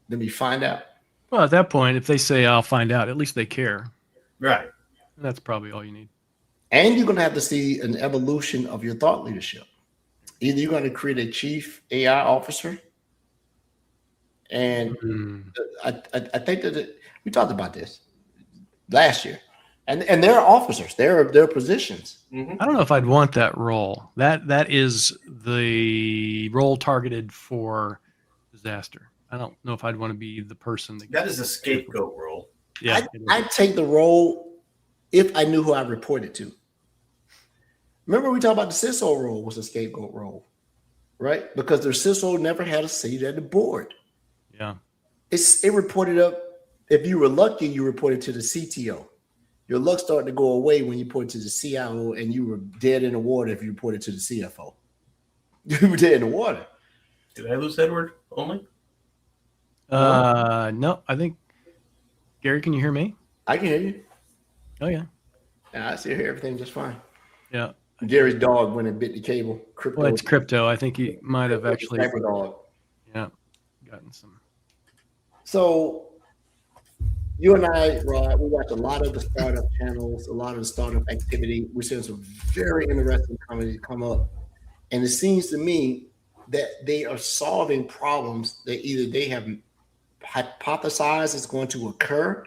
Let me find out. Well, at that point, if they say I'll find out, at least they care. Right. And that's probably all you need. And you're going to have to see an evolution of your thought leadership. Either you're going to create a chief AI officer. And I think that we talked about this last year. And there are officers, there are positions. Mm-hmm. I don't know if I'd want that role. That is the role targeted for disaster. I don't know if I'd want to be the person that is a scapegoat role. Yeah, I'd take the role if I knew who I reported to. Remember we talked about the CISO role was a scapegoat role, right? Because the CISO never had a seat at the board. Yeah. It reported up. If you were lucky, you reported to the CTO. Your luck started to go away when you reported to the CIO, and you were dead in the water if you reported to the CFO. You were dead in the water. Did I lose Edward only? No, I think Gary, can you hear me? I can hear you. Oh yeah. I see hear everything just fine. Yeah. Gary's dog went and bit the cable. Crypto. Well, it's crypto. I think he might have actually dog. Yeah, gotten some. So you and I, Rod, we watch a lot of the startup channels, a lot of the startup activity. We're seeing some very interesting companies come up. And it seems to me that they are solving problems that either they have hypothesized is going to occur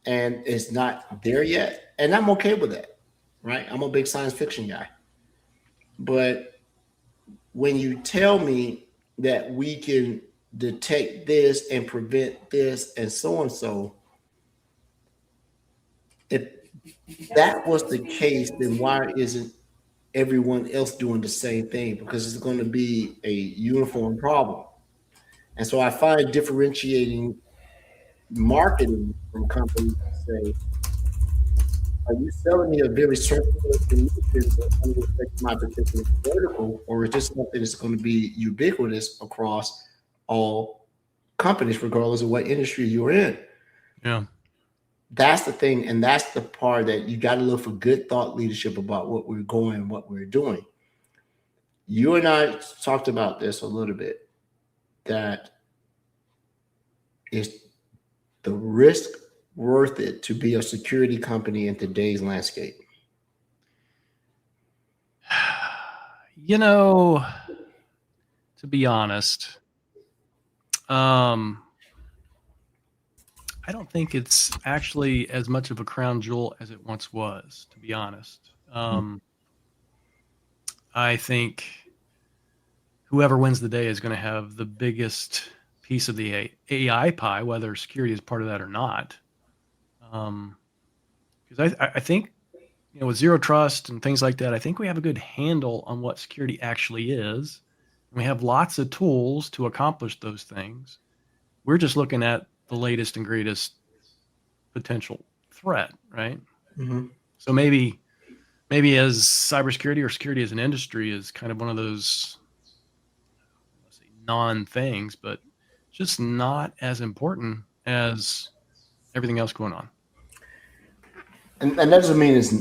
and it's not there yet. And I'm okay with that, right? I'm a big science fiction guy. But when you tell me that we can detect this and prevent this and so, if that was the case, then why isn't everyone else doing the same thing? Because it's going to be a uniform problem. And so I find differentiating marketing from companies to say, are you selling me a very circular solution that affects my particular vertical, or is this something that's going to be ubiquitous across all companies, regardless of what industry you're in? Yeah. that's the thing, and that's the part that you got to look for good thought leadership about what we're going, what we're doing. You and I talked about this a little bit, that is the risk worth it to be a security company in today's landscape? You know, to be honest, I don't think it's actually as much of a crown jewel as it once was, to be honest. I think whoever wins the day is going to have the biggest piece of the AI pie, whether security is part of that or not. Because I think, with zero trust and things like that, I think we have a good handle on what security actually is. And we have lots of tools to accomplish those things. We're just looking at the latest and greatest potential threat, right? Mm-hmm. So maybe as cybersecurity or security as an industry is kind of one of those, let's say, non-things, but just not as important as everything else going on. And that doesn't mean it's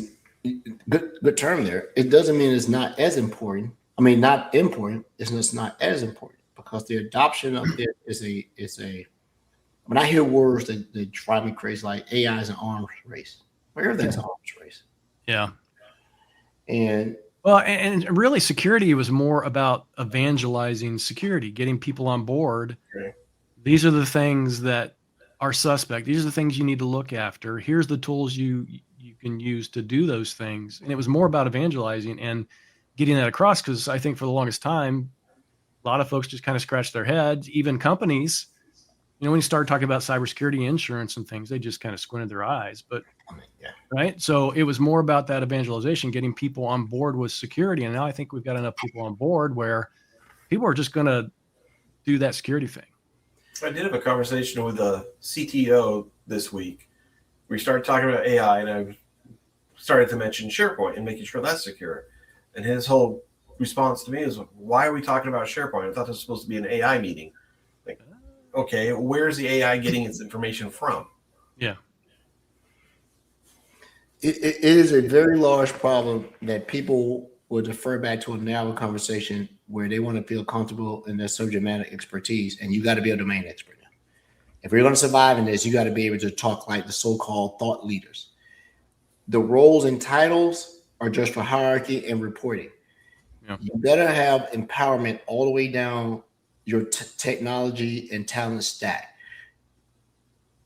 good term there. It doesn't mean it's not as important. I mean, not important. It's just not as important, because the adoption of it is a. When I hear words that drive me crazy, like AI is an arms race, where everything's an arms race. Yeah. And really, security was more about evangelizing security, getting people on board. Okay. These are the things that are suspect. These are the things you need to look after. Here's the tools you can use to do those things. And it was more about evangelizing and getting that across, because I think for the longest time, a lot of folks just kind of scratched their heads, even companies. When you start talking about cybersecurity insurance and things, they just kind of squinted their eyes. But right. So it was more about that evangelization, getting people on board with security. And now I think we've got enough people on board where people are just going to do that security thing. I did have a conversation with a CTO this week. We started talking about AI, and I started to mention SharePoint and making sure that's secure. And his whole response to me is, why are we talking about SharePoint? I thought this was supposed to be an AI meeting. Like, okay, where's the AI getting its information from? Yeah. It is a very large problem that people will defer back to a narrow conversation where they want to feel comfortable in their subject matter expertise, and you got to be a domain expert. If you're going to survive in this, you got to be able to talk like the so-called thought leaders. The roles and titles are just for hierarchy and reporting. Yeah. You better have empowerment all the way down your technology and talent stack.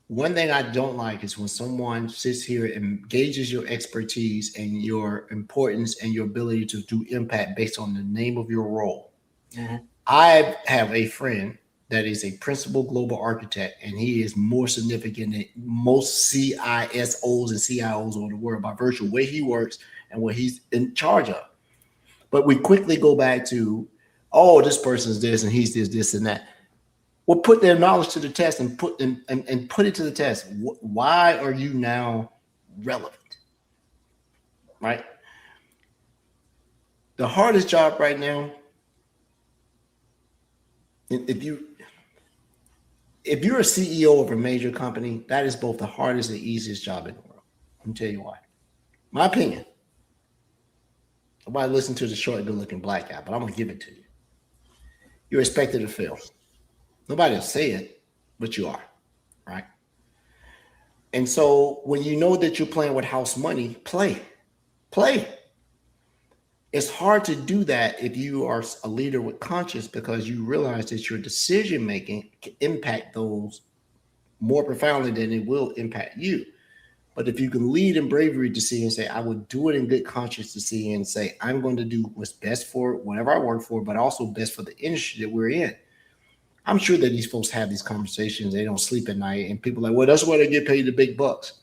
One thing I don't like is when someone sits here and gauges your expertise and your importance and your ability to do impact based on the name of your role. Mm-hmm. I have a friend that is a principal global architect, and he is more significant than most CISOs and CIOs of the world by virtue of where he works and what he's in charge of. But we quickly go back to, oh, this person's this and he's this and that. Well, put their knowledge to the test and put it to the test. Why are you now relevant? Right? The hardest job right now, if you're a CEO of a major company, that is both the hardest and easiest job in the world. Let me tell you why. My opinion. Nobody listen to the short, good-looking black guy, but I'm gonna give it to you. You're expected to fail. Nobody will say it, but you are, right? And so when you know that you're playing with house money, play. It's hard to do that if you are a leader with conscience, because you realize that your decision making can impact those more profoundly than it will impact you. But if you can lead in bravery to see and say, I would do it in good conscience to see and say, I'm going to do what's best for whatever I work for, but also best for the industry that we're in. I'm sure that these folks have these conversations. They don't sleep at night, and people are like, well, that's why they get paid the big bucks.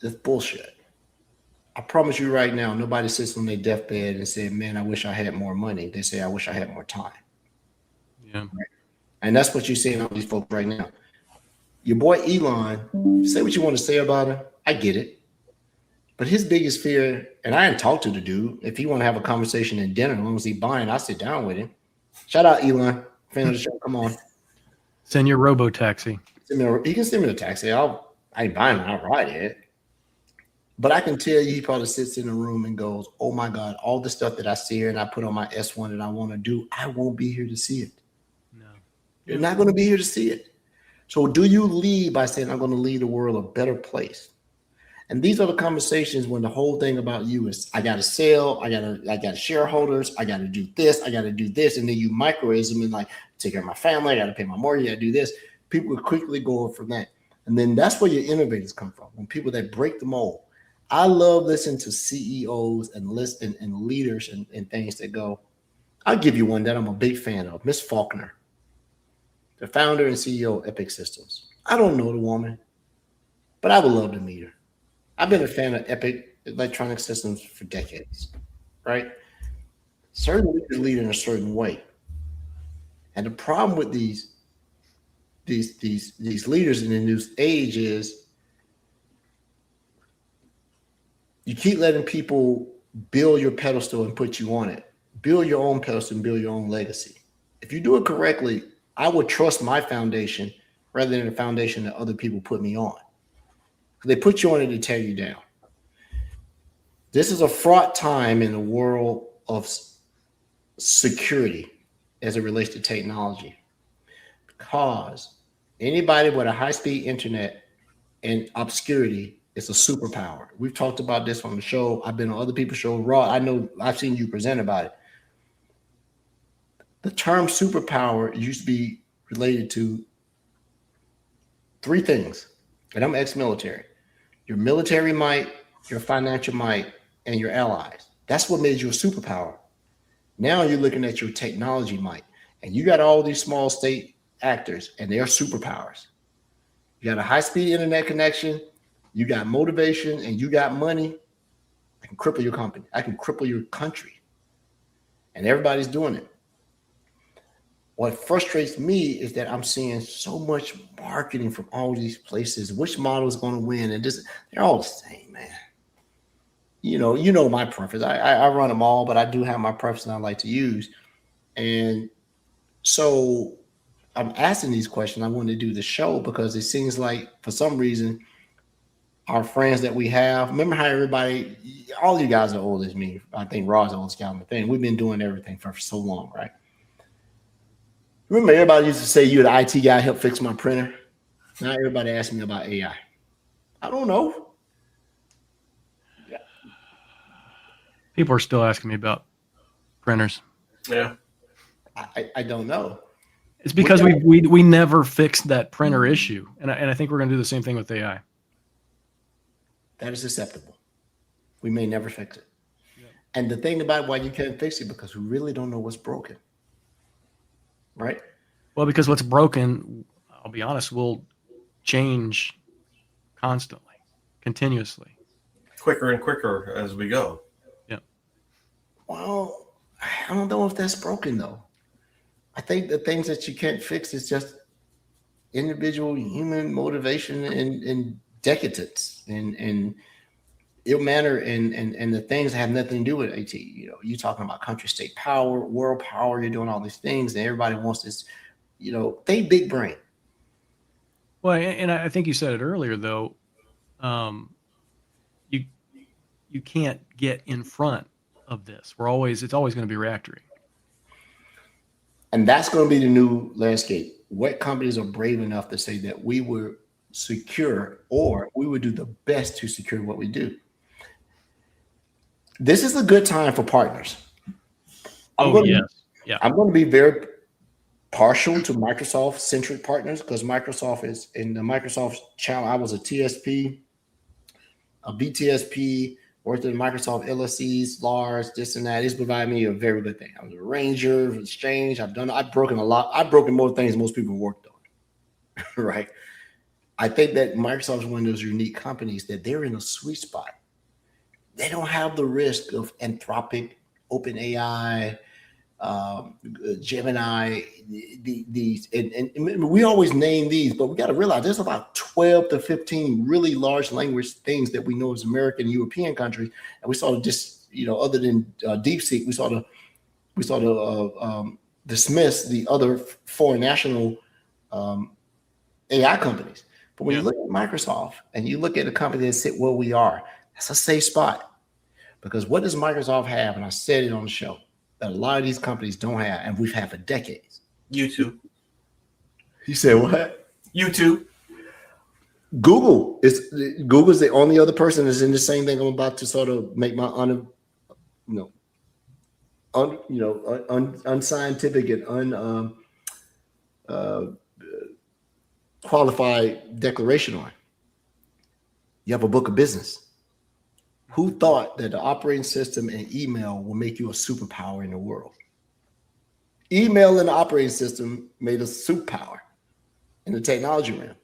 That's bullshit. I promise you right now, nobody sits on their deathbed and said, man, I wish I had more money. They say, I wish I had more time. Yeah. Right? And that's what you're seeing on these folks right now. Your boy Elon, say what you want to say about him. I get it. But his biggest fear, and I didn't talk to the dude. If he want to have a conversation at dinner, as long as he's buying, I'll sit down with him. Shout out Elon, fan of the show. Come on. Send your robo taxi. He can send me a taxi. I ain't buying it. I'll ride it. But I can tell you, he probably sits in a room and goes, "Oh my God, all the stuff that I see here and I put on my S1 that I want to do, I won't be here to see it. No. You're not going to be here to see it." So do you lead by saying, "I'm going to lead the world a better place"? And these are the conversations when the whole thing about you is, I got to sell, I got shareholders, I got to do this, I got to do this. And then you microism and like, take care of my family, I got to pay my mortgage, I got to do this. People will quickly go from that. And then that's where your innovators come from, when people that break the mold. I love listening to CEOs and leaders and things that go. I'll give you one that I'm a big fan of, Miss Faulkner, the founder and CEO of Epic Systems. I don't know the woman, but I would love to meet her. I've been a fan of Epic Electronic Systems for decades, right? Certain leaders lead in a certain way. And the problem with these leaders in the new age is you keep letting people build your pedestal and put you on it. Build your own pedestal and build your own legacy. If you do it correctly, I would trust my foundation rather than the foundation that other people put me on. They put you on it to tear you down. This is a fraught time in the world of security as it relates to technology, because anybody with a high-speed internet and obscurity is a superpower. We've talked about this on the show. I've been on other people's show. Raw, I know I've seen you present about it. The term superpower used to be related to three things, and I'm ex-military: your military might, your financial might, and your allies. That's what made you a superpower. Now you're looking at your technology might, and you got all these small state actors, and they're superpowers. You got a high-speed internet connection, you got motivation, and you got money. I can cripple your company. I can cripple your country. And everybody's doing it. What frustrates me is that I'm seeing so much marketing from all these places. Which model is going to win? And this, they're all the same, man. You know my preference. I run them all, but I do have my preference I like to use. And so I'm asking these questions. I wanted to do the show because it seems like for some reason our friends that we have, remember how everybody, all you guys are old as me. I think Rod's the oldest guy on the thing. We've been doing everything for so long, right? Remember everybody used to say you're the IT guy, help fix my printer. Now everybody asks me about AI. I don't know. People are still asking me about printers. Yeah. I don't know. It's because we never fixed that printer issue. And I think we're going to do the same thing with AI. That is acceptable. We may never fix it. Yeah. And the thing about why you can't fix it, because we really don't know what's broken. Right? Well, because what's broken, I'll be honest, will change constantly, continuously. Quicker and quicker as we go. Yeah. Well, I don't know if that's broken, though. I think the things that you can't fix is just individual human motivation and decadence and ill manner and the things that have nothing to do with AT. You're talking about country, state power, world power. You're doing all these things, and everybody wants this. They big brain. Well, and I think you said it earlier, though. You can't get in front of this. It's always going to be reactory. And that's going to be the new landscape. What companies are brave enough to say that we were secure, or we would do the best to secure what we do? This is a good time for partners. I'm going to be very partial to Microsoft-centric partners, because Microsoft is in the Microsoft channel. I was a TSP, a BTSP, worked in Microsoft LSCs, LARs, this and that. It's provided me a very good thing. I was a Ranger, Exchange. I've broken a lot. I've broken more things most people worked on, right? I think that Microsoft is one of those unique companies that they're in a sweet spot. They don't have the risk of Anthropic, OpenAI, Gemini, these, and we always name these, but we got to realize there's about 12 to 15 really large language things that we know as American and European countries, and we sort of just, other than DeepSeek, we sort of dismiss the other foreign national AI companies. But when Yeah. you look at Microsoft and you look at a company that sit where we are, that's a safe spot. Because what does Microsoft have? And I said it on the show that a lot of these companies don't have, and we've had for decades. YouTube. He said, "What?" YouTube. Google's the only other person that's in the same thing. I'm about to sort of make my unscientific and unqualified declaration on. You have a book of business. Who thought that the operating system and email will make you a superpower in the world? Email and the operating system made a superpower in the technology realm.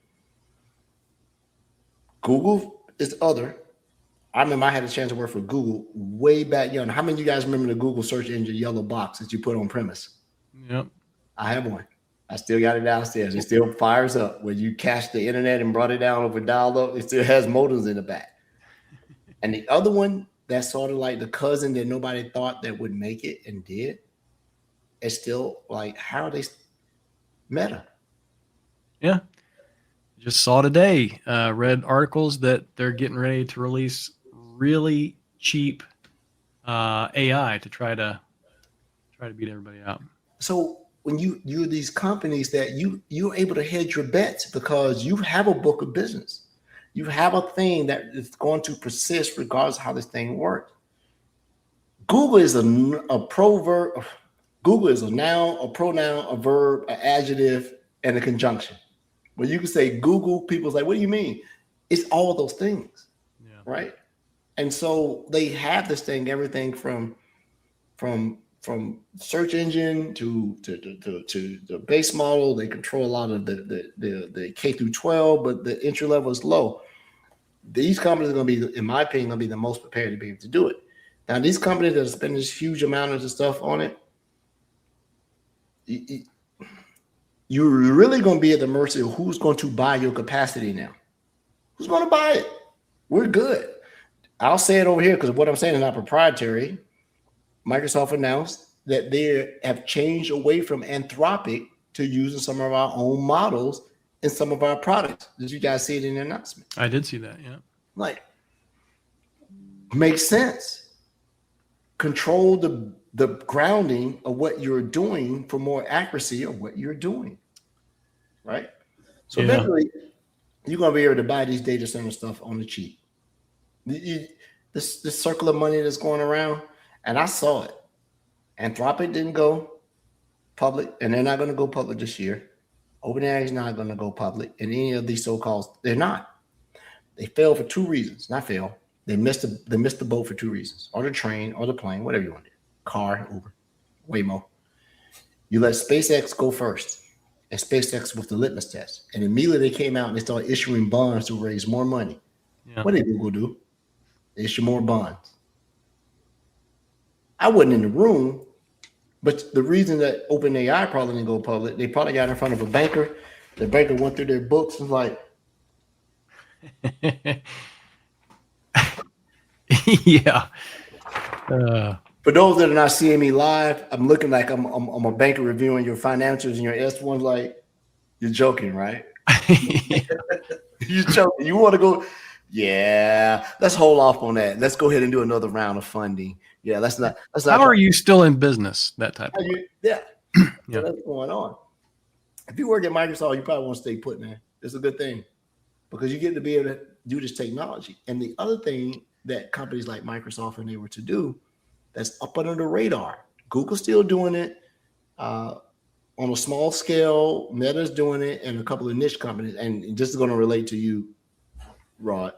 Google is other. I remember I had a chance to work for Google way back young. How many of you guys remember the Google search engine yellow box that you put on premise? Yep. I have one. I still got it downstairs. It still fires up. When you cached the internet and brought it down over dial-up, it still has modems in the back. And the other one, that's sort of like the cousin that nobody thought that would make it and did. It's still like, how are they Meta? Yeah. Just saw today, read articles that they're getting ready to release really cheap AI to try to beat everybody out. So when you're these companies that you're able to hedge your bets because you have a book of business. You have a thing that is going to persist regardless of how this thing works. Google is a proverb. Google is a noun, a pronoun, a verb, an adjective, and a conjunction. When you can say Google, people's like, what do you mean? It's all those things, right? And so they have this thing, everything from search engine to the base model. They control a lot of the K through 12, but the entry level is low. These companies are going to be, in my opinion, going to be the most prepared to be able to do it. Now, these companies that are spending this huge amount of the stuff on it, you're really going to be at the mercy of who's going to buy your capacity now. Who's going to buy it? We're good. I'll say it over here because what I'm saying is not proprietary. Microsoft announced that they have changed away from Anthropic to using some of our own models in some of our products. Did you guys see it in the announcement? I did see that, yeah. Like, makes sense. Control the grounding of what you're doing for more accuracy of what you're doing, right? So eventually, you're going to be able to buy these data center stuff on the cheap. This circle of money that's going around, and I saw it. Anthropic didn't go public, and they're not going to go public this year. OpenAI is not going to go public, and any of these so-called, they're not. They failed for two reasons. Not fail. They missed the boat for two reasons, or the train, or the plane, whatever you want to do. Car, Uber, Waymo. You let SpaceX go first, and SpaceX was the litmus test. And immediately they came out and they started issuing bonds to raise more money. Yeah. What did Google do? They issue more bonds. I wasn't in the room, but the reason that OpenAI probably didn't go public, they probably got in front of a banker. The banker went through their books and was like, yeah. For those that are not seeing me live, I'm looking like I'm a banker reviewing your financials and your S1. Like, you're joking, right? You're joking. You want to go? Yeah. Let's hold off on that. Let's go ahead and do another round of funding. Yeah. Let's not. How are you still in business? That type of way. Yeah. So that's going on. If you work at Microsoft, you probably want to stay put, man. It's a good thing because you get to be able to do this technology. And the other thing that companies like Microsoft are able to do that's up under the radar. Google's still doing it on a small scale. Meta's doing it, and a couple of niche companies. And this is going to relate to you, Rod.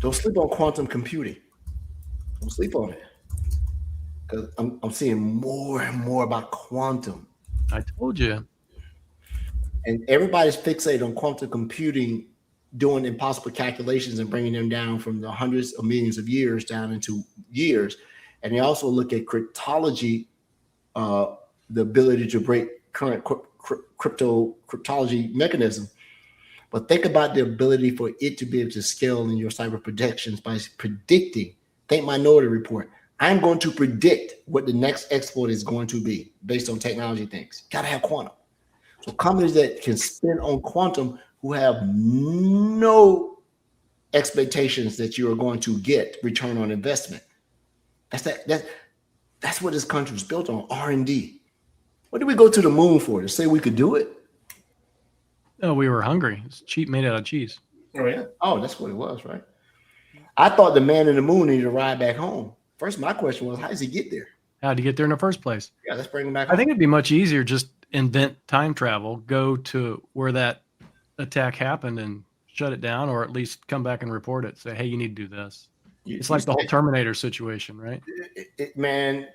Don't sleep on quantum computing. Don't sleep on it. Because I'm seeing more and more about quantum. I told you. And everybody's fixated on quantum computing, doing impossible calculations and bringing them down from the hundreds of millions of years down into years. And they also look at cryptology, the ability to break current cryptology mechanism. But think about the ability for it to be able to scale in your cyber protections by predicting. Think Minority Report. I'm going to predict what the next exploit is going to be based on technology things. Got to have quantum. So So companies that can spend on quantum who have no expectations that you are going to get return on investment. That's what this country was built on, R&D. What did we go to the moon for? To say we could do it? Oh, we were hungry. It's cheap, made out of cheese. Oh yeah. Oh, that's what it was, right? I thought the man in the moon needed to ride back home. First, my question was, how does he get there? How'd you get there in the first place? Yeah, let's bring him back I home. think it'd be much easier just invent time travel, go to where that attack happened and shut it down, or at least come back and report it. Say, hey, you need to do this. It's like the whole Terminator situation, right? Man,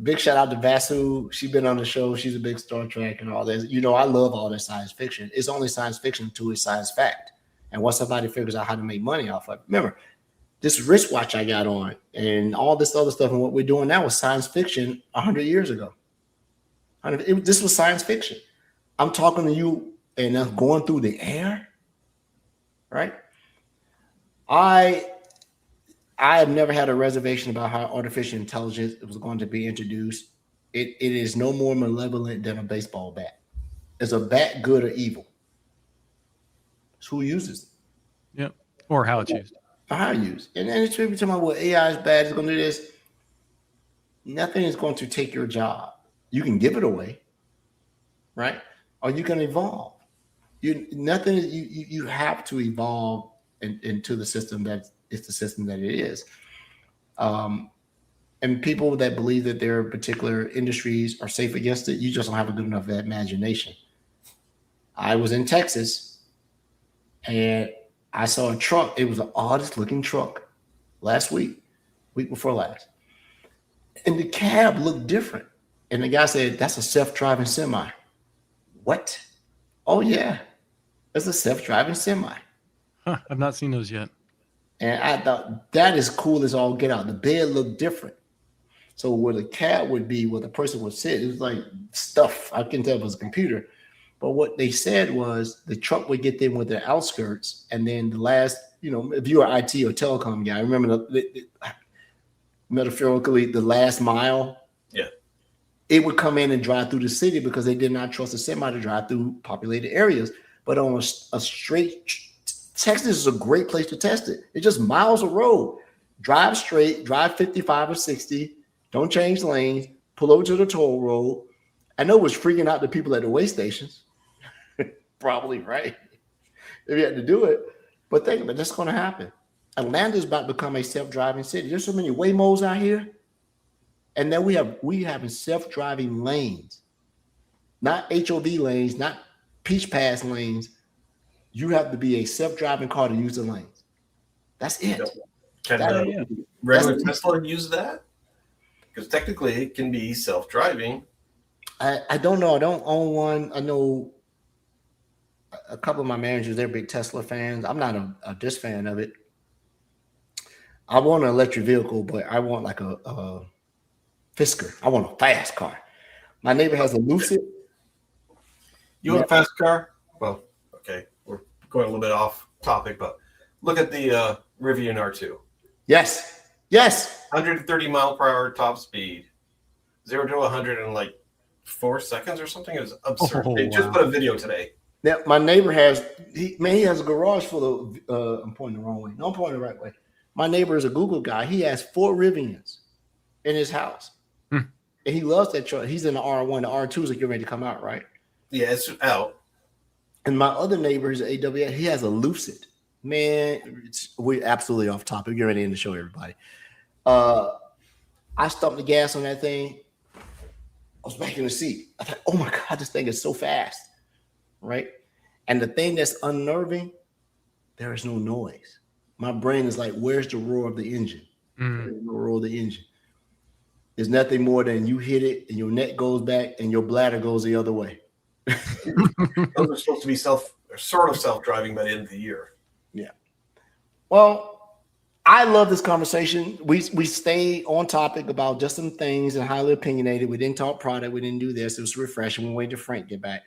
big shout out to Vasu. She's been on the show. She's a big Star Trek and all this. I love all that science fiction. It's only science fiction to a science fact. And once somebody figures out how to make money off of it, remember, this wristwatch I got on and all this other stuff and what we're doing now was science fiction 100 years ago. This was science fiction. I'm talking to you and us going through the air, right? I have never had a reservation about how artificial intelligence was going to be introduced. It is no more malevolent than a baseball bat. Is a bat good or evil? It's who uses it. Yep. Or how it's used. Or how used. And then it's talking about what AI is bad, it's going to do this. Nothing is going to take your job. You can give it away, right? Or you can evolve. You have to evolve into the system that it's the system that it is. And people that believe that their particular industries are safe against it, you just don't have a good enough imagination. I was in Texas and I saw a truck. It was the oddest looking truck week before last. And the cab looked different. And the guy said, that's a self-driving semi. What? Oh, yeah. That's a self-driving semi. Huh, I've not seen those yet. And I thought that is cool as all get out. The bed looked different. So where the cab would be, where the person would sit, it was like stuff. I couldn't tell if it was a computer. But what they said was the truck would get them with the outskirts. And then the last, if you're an IT or telecom guy, remember metaphorically, the last mile. Yeah. It would come in and drive through the city because they did not trust a semi to drive through populated areas. But on a straight, Texas is a great place to test it. It's just miles of road. Drive straight, drive 55 or 60, don't change lanes, pull over to the toll road. I know it was freaking out the people at the way stations. Probably, right? If you had to do it. But think about it, that's going to happen. Atlanta's about to become a self-driving city. There's so many Waymos out here. And then we have self-driving lanes, not HOV lanes, not Peach Pass lanes. You have to be a self-driving car to use the lanes. That's it. Can regular Tesla use that? Because technically it can be self-driving. I don't know. I don't own one. I know a couple of my managers, they're big Tesla fans. I'm not a dis fan of it. I want an electric vehicle, but I want like a Fisker. I want a fast car. My neighbor has a Lucid. You want a fast car? Well, okay. We're going a little bit off topic, but look at the Rivian R2. Yes. 130 mile per hour top speed. 0 to 100 in like 4 seconds or something. It was absurd. They just put a video today. Now, my neighbor has a garage full of, I'm pointing the wrong way. No, I'm pointing the right way. My neighbor is a Google guy. He has 4 Rivians in his house. And he loves that truck. He's in the R1. The R2s are getting ready to come out, right? Yeah, it's out. And my other neighbor is AWS. He has a Lucid. Man, we're absolutely off topic. Get ready to end the show, everybody. I stumped the gas on that thing. I was back in the seat. I thought, oh my God, this thing is so fast, right? And the thing that's unnerving, there is no noise. My brain is like, where's the roar of the engine? There's no roar of the engine. There's nothing more than you hit it and your neck goes back and your bladder goes the other way. Those are supposed to be sort of self-driving by the end of the year. Yeah. Well, I love this conversation. We stay on topic about just some things and highly opinionated. We didn't talk product. We didn't do this. It was refreshing. We waited to Frank get back.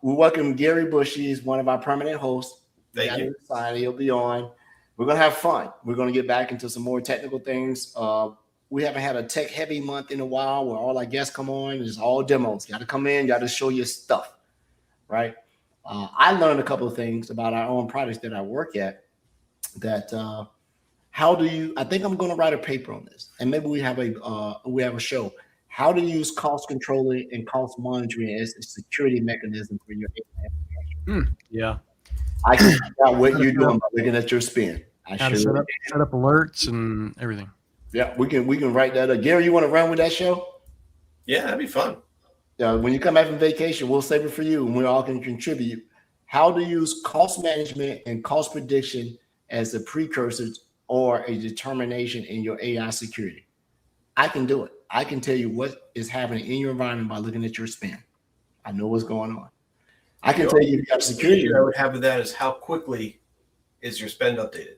We welcome Gary Bushy. He's one of our permanent hosts. Thank you. He'll be on. We're going to have fun. We're going to get back into some more technical things. we haven't had a tech heavy month in a while where all our guests come on. It's all demos. You got to come in. You got to show your stuff, right? I learned a couple of things about our own products that I work at. That I think I'm going to write a paper on this, and maybe we have a show. How to use cost controlling and cost monitoring as a security mechanism for your AI. Yeah. I can figure out what you're doing by looking at your spend. How to set up alerts and everything. Yeah, we can write that up. Gary, you want to run with that show? Yeah, that'd be fun. Yeah, when you come back from vacation, we'll save it for you, and we all can contribute. How to use cost management and cost prediction as a precursor or a determination in your AI security. I can do it. I can tell you what is happening in your environment by looking at your spend. I know what's going on. I can tell you if you have security. I would have with that is how quickly is your spend updated?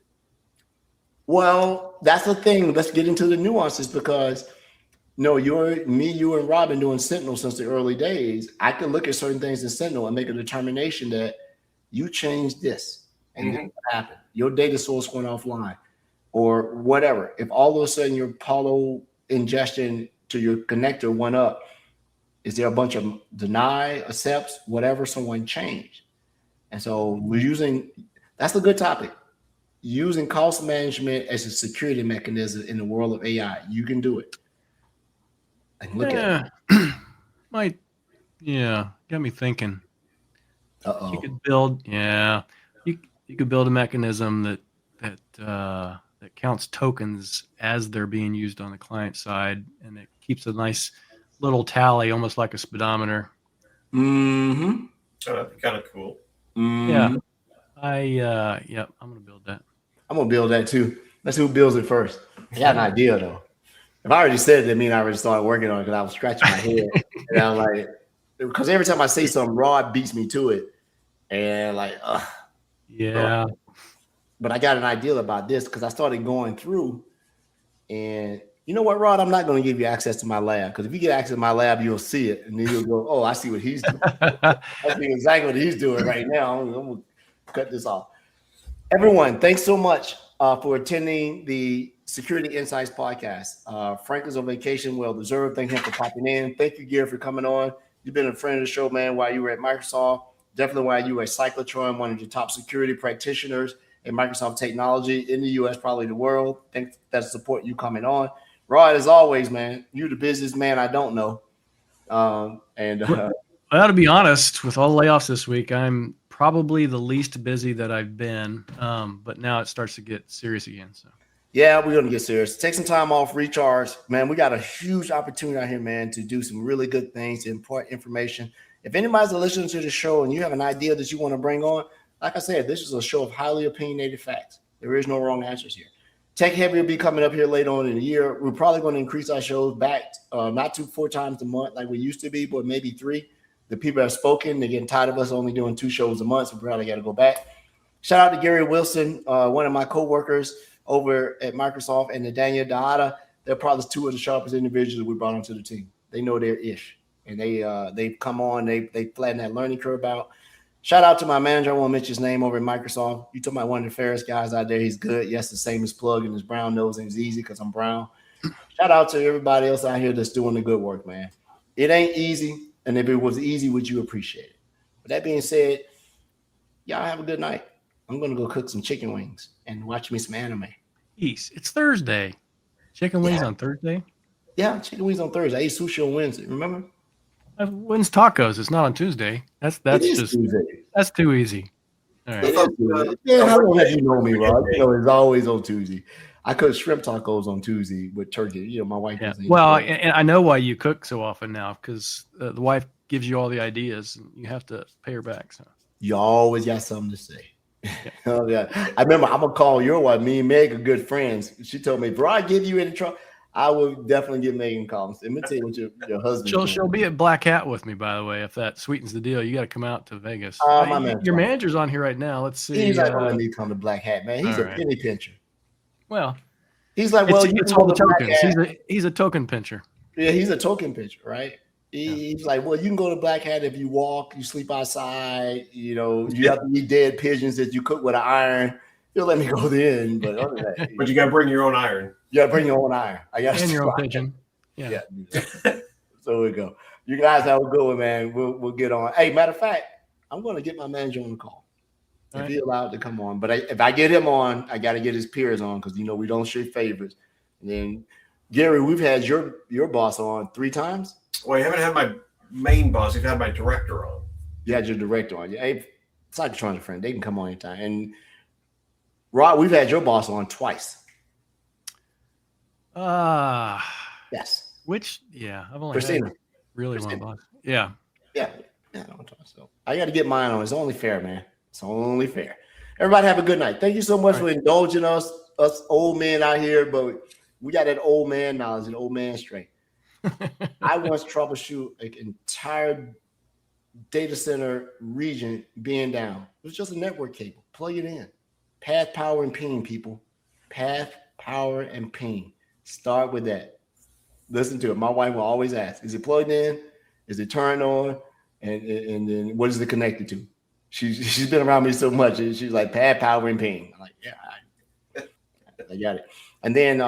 Well, that's the thing. Let's get into the nuances because you and Rob been doing Sentinel since the early days. I can look at certain things in Sentinel and make a determination that you changed this and this happened. Your data source went offline or whatever. If all of a sudden your Apollo ingestion to your connector went up, is there a bunch of deny, accepts, whatever someone changed? And so that's a good topic. Using cost management as a security mechanism in the world of AI. You can do it. And look at it. Got me thinking. Uh-oh. You could build, you could build a mechanism that counts tokens as they're being used on the client side, and it keeps a nice little tally, almost like a speedometer. Mm-hmm. Oh, that'd be kind of cool. Mm-hmm. Yeah, I'm gonna build that. I'm gonna build that too. Let's see who builds it first. I got an idea though. If I already said it, that means I already started working on it because I was scratching my head. And I'm like, because every time I say something, Rod beats me to it. And like, yeah. But I got an idea about this because I started going through, and you know what, Rod? I'm not going to give you access to my lab because if you get access to my lab, you'll see it, and then you'll go, "Oh, I see what he's doing. I see exactly what he's doing right now." I'm going to cut this off. Everyone, thanks so much for attending the Security Insights podcast. Frank is on vacation, well deserved. Thank him for popping in. Thank you, Gary, for coming on. You've been a friend of the show, man, while you were at Microsoft. Definitely while you were at Cyclotron, one of the top security practitioners in Microsoft technology in the U.S., probably the world. Thanks for that support you coming on. Rod, as always, man, you're the businessman I don't know. Well, to be honest, with all the layoffs this week, I'm probably the least busy that I've been. But now it starts to get serious again. So yeah, we're gonna get serious. Take some time off, recharge, man. We got a huge opportunity out here, man, to do some really good things, to impart information. If anybody's listening to the show and you have an idea that you want to bring on, like I said, this is a show of highly opinionated facts. There is no wrong answers here. Tech Heavy will be coming up here later on in the year. We're probably going to increase our shows back, not to 4 times a month like we used to be, but maybe 3. The people have spoken. They're getting tired of us only doing 2 shows a month, so we probably got to go back. Shout out to Gary Wilson, one of my coworkers over at Microsoft, and Daniel Daada. They're probably 2 of the sharpest individuals we brought onto the team. They know their ish, and they've come on. They flattened that learning curve out. Shout out to my manager. I won't mention his name over at Microsoft. You talking about one of the fairest guys out there. He's good. Yes, the same as Plug and his brown nose, and it's easy because I'm brown. Shout out to everybody else out here that's doing the good work, man. It ain't easy, and if it was easy, would you appreciate it? With that being said, y'all have a good night. I'm going to go cook some chicken wings and watch me some anime. Peace. It's Thursday. Chicken wings on Thursday? Yeah, chicken wings on Thursday. I ate sushi on Wednesday. Remember? When's tacos? It's not on Tuesday. That's just Tuesday. That's too easy. All right. How long have you known me, Rob? You know, it's always on Tuesday. I cook shrimp tacos on Tuesday with turkey. You know, my wife doesn't. Well, and I know why you cook so often now because the wife gives you all the ideas and you have to pay her back. So you always got something to say. Oh yeah, I remember. I'm gonna call your wife. Me and Meg are good friends. She told me, "Bro, I get you in trouble." I will definitely give Megan calls. Let me tell you what your husband. She'll be at Black Hat with me, by the way. If that sweetens the deal, you got to come out to Vegas. Your manager's on here right now. Let's see. He's not going to need to come to Black Hat, man. He's a penny pincher. Well, he's like, well, it's all the tokens. He's a token pincher. Yeah, he's a token pincher, right? He's like, well, you can go to Black Hat if you walk, you sleep outside, you know, you have to eat dead pigeons that you cook with an iron. He'll let me go then, but other than that, but you got to bring your own iron. You gotta bring your own iron. I got And your own pigeon. Yeah. So we go. You guys have a good one, man. We'll get on. Hey, matter of fact, I'm gonna get my manager on the call. If Right. he's allowed to come on. But if I get him on, I got to get his peers on because, we don't share favors. And then, Gary, we've had your boss on 3 times. Well, you haven't had my main boss. You've had my director on. You had your director on. Hey, Cybertron's a friend. They can come on anytime. And, Rod, we've had your boss on twice. Yes. I've only Christina. had really Christina. one boss. Yeah. Yeah. So I got to get mine on. It's only fair, man. It's only fair. Everybody have a good night. Thank you so much for indulging us old men out here, but we got that old man knowledge and old man strength. I once troubleshoot an entire data center region being down. It was just a network cable. Plug it in. Path, power, and ping, people. Path, power, and ping. Start with that. Listen to it. My wife will always ask, is it plugged in? Is it turned on? And then what is it connected to? She's been around me so much. And she's like, pad, power, and ping. I'm like, yeah, I got it. And then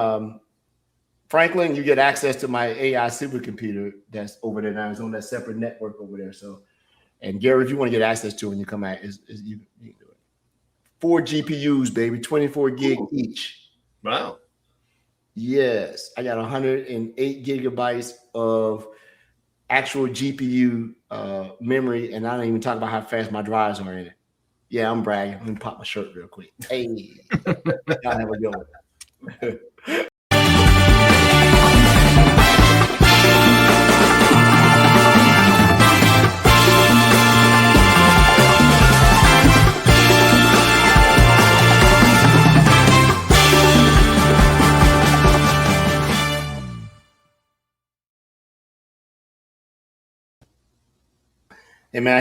Franklin, you get access to my AI supercomputer that's over there now. It's on that separate network over there. So, and Gary, if you want to get access to it when you come out, you can do it. 4 GPUs, baby, 24 gig each. Wow. Yes, I got 108 gigabytes of actual GPU memory, and I don't even talk about how fast my drives are in it. Yeah, I'm bragging. Let me pop my shirt real quick. Hey, y'all have a good one. Hey, man.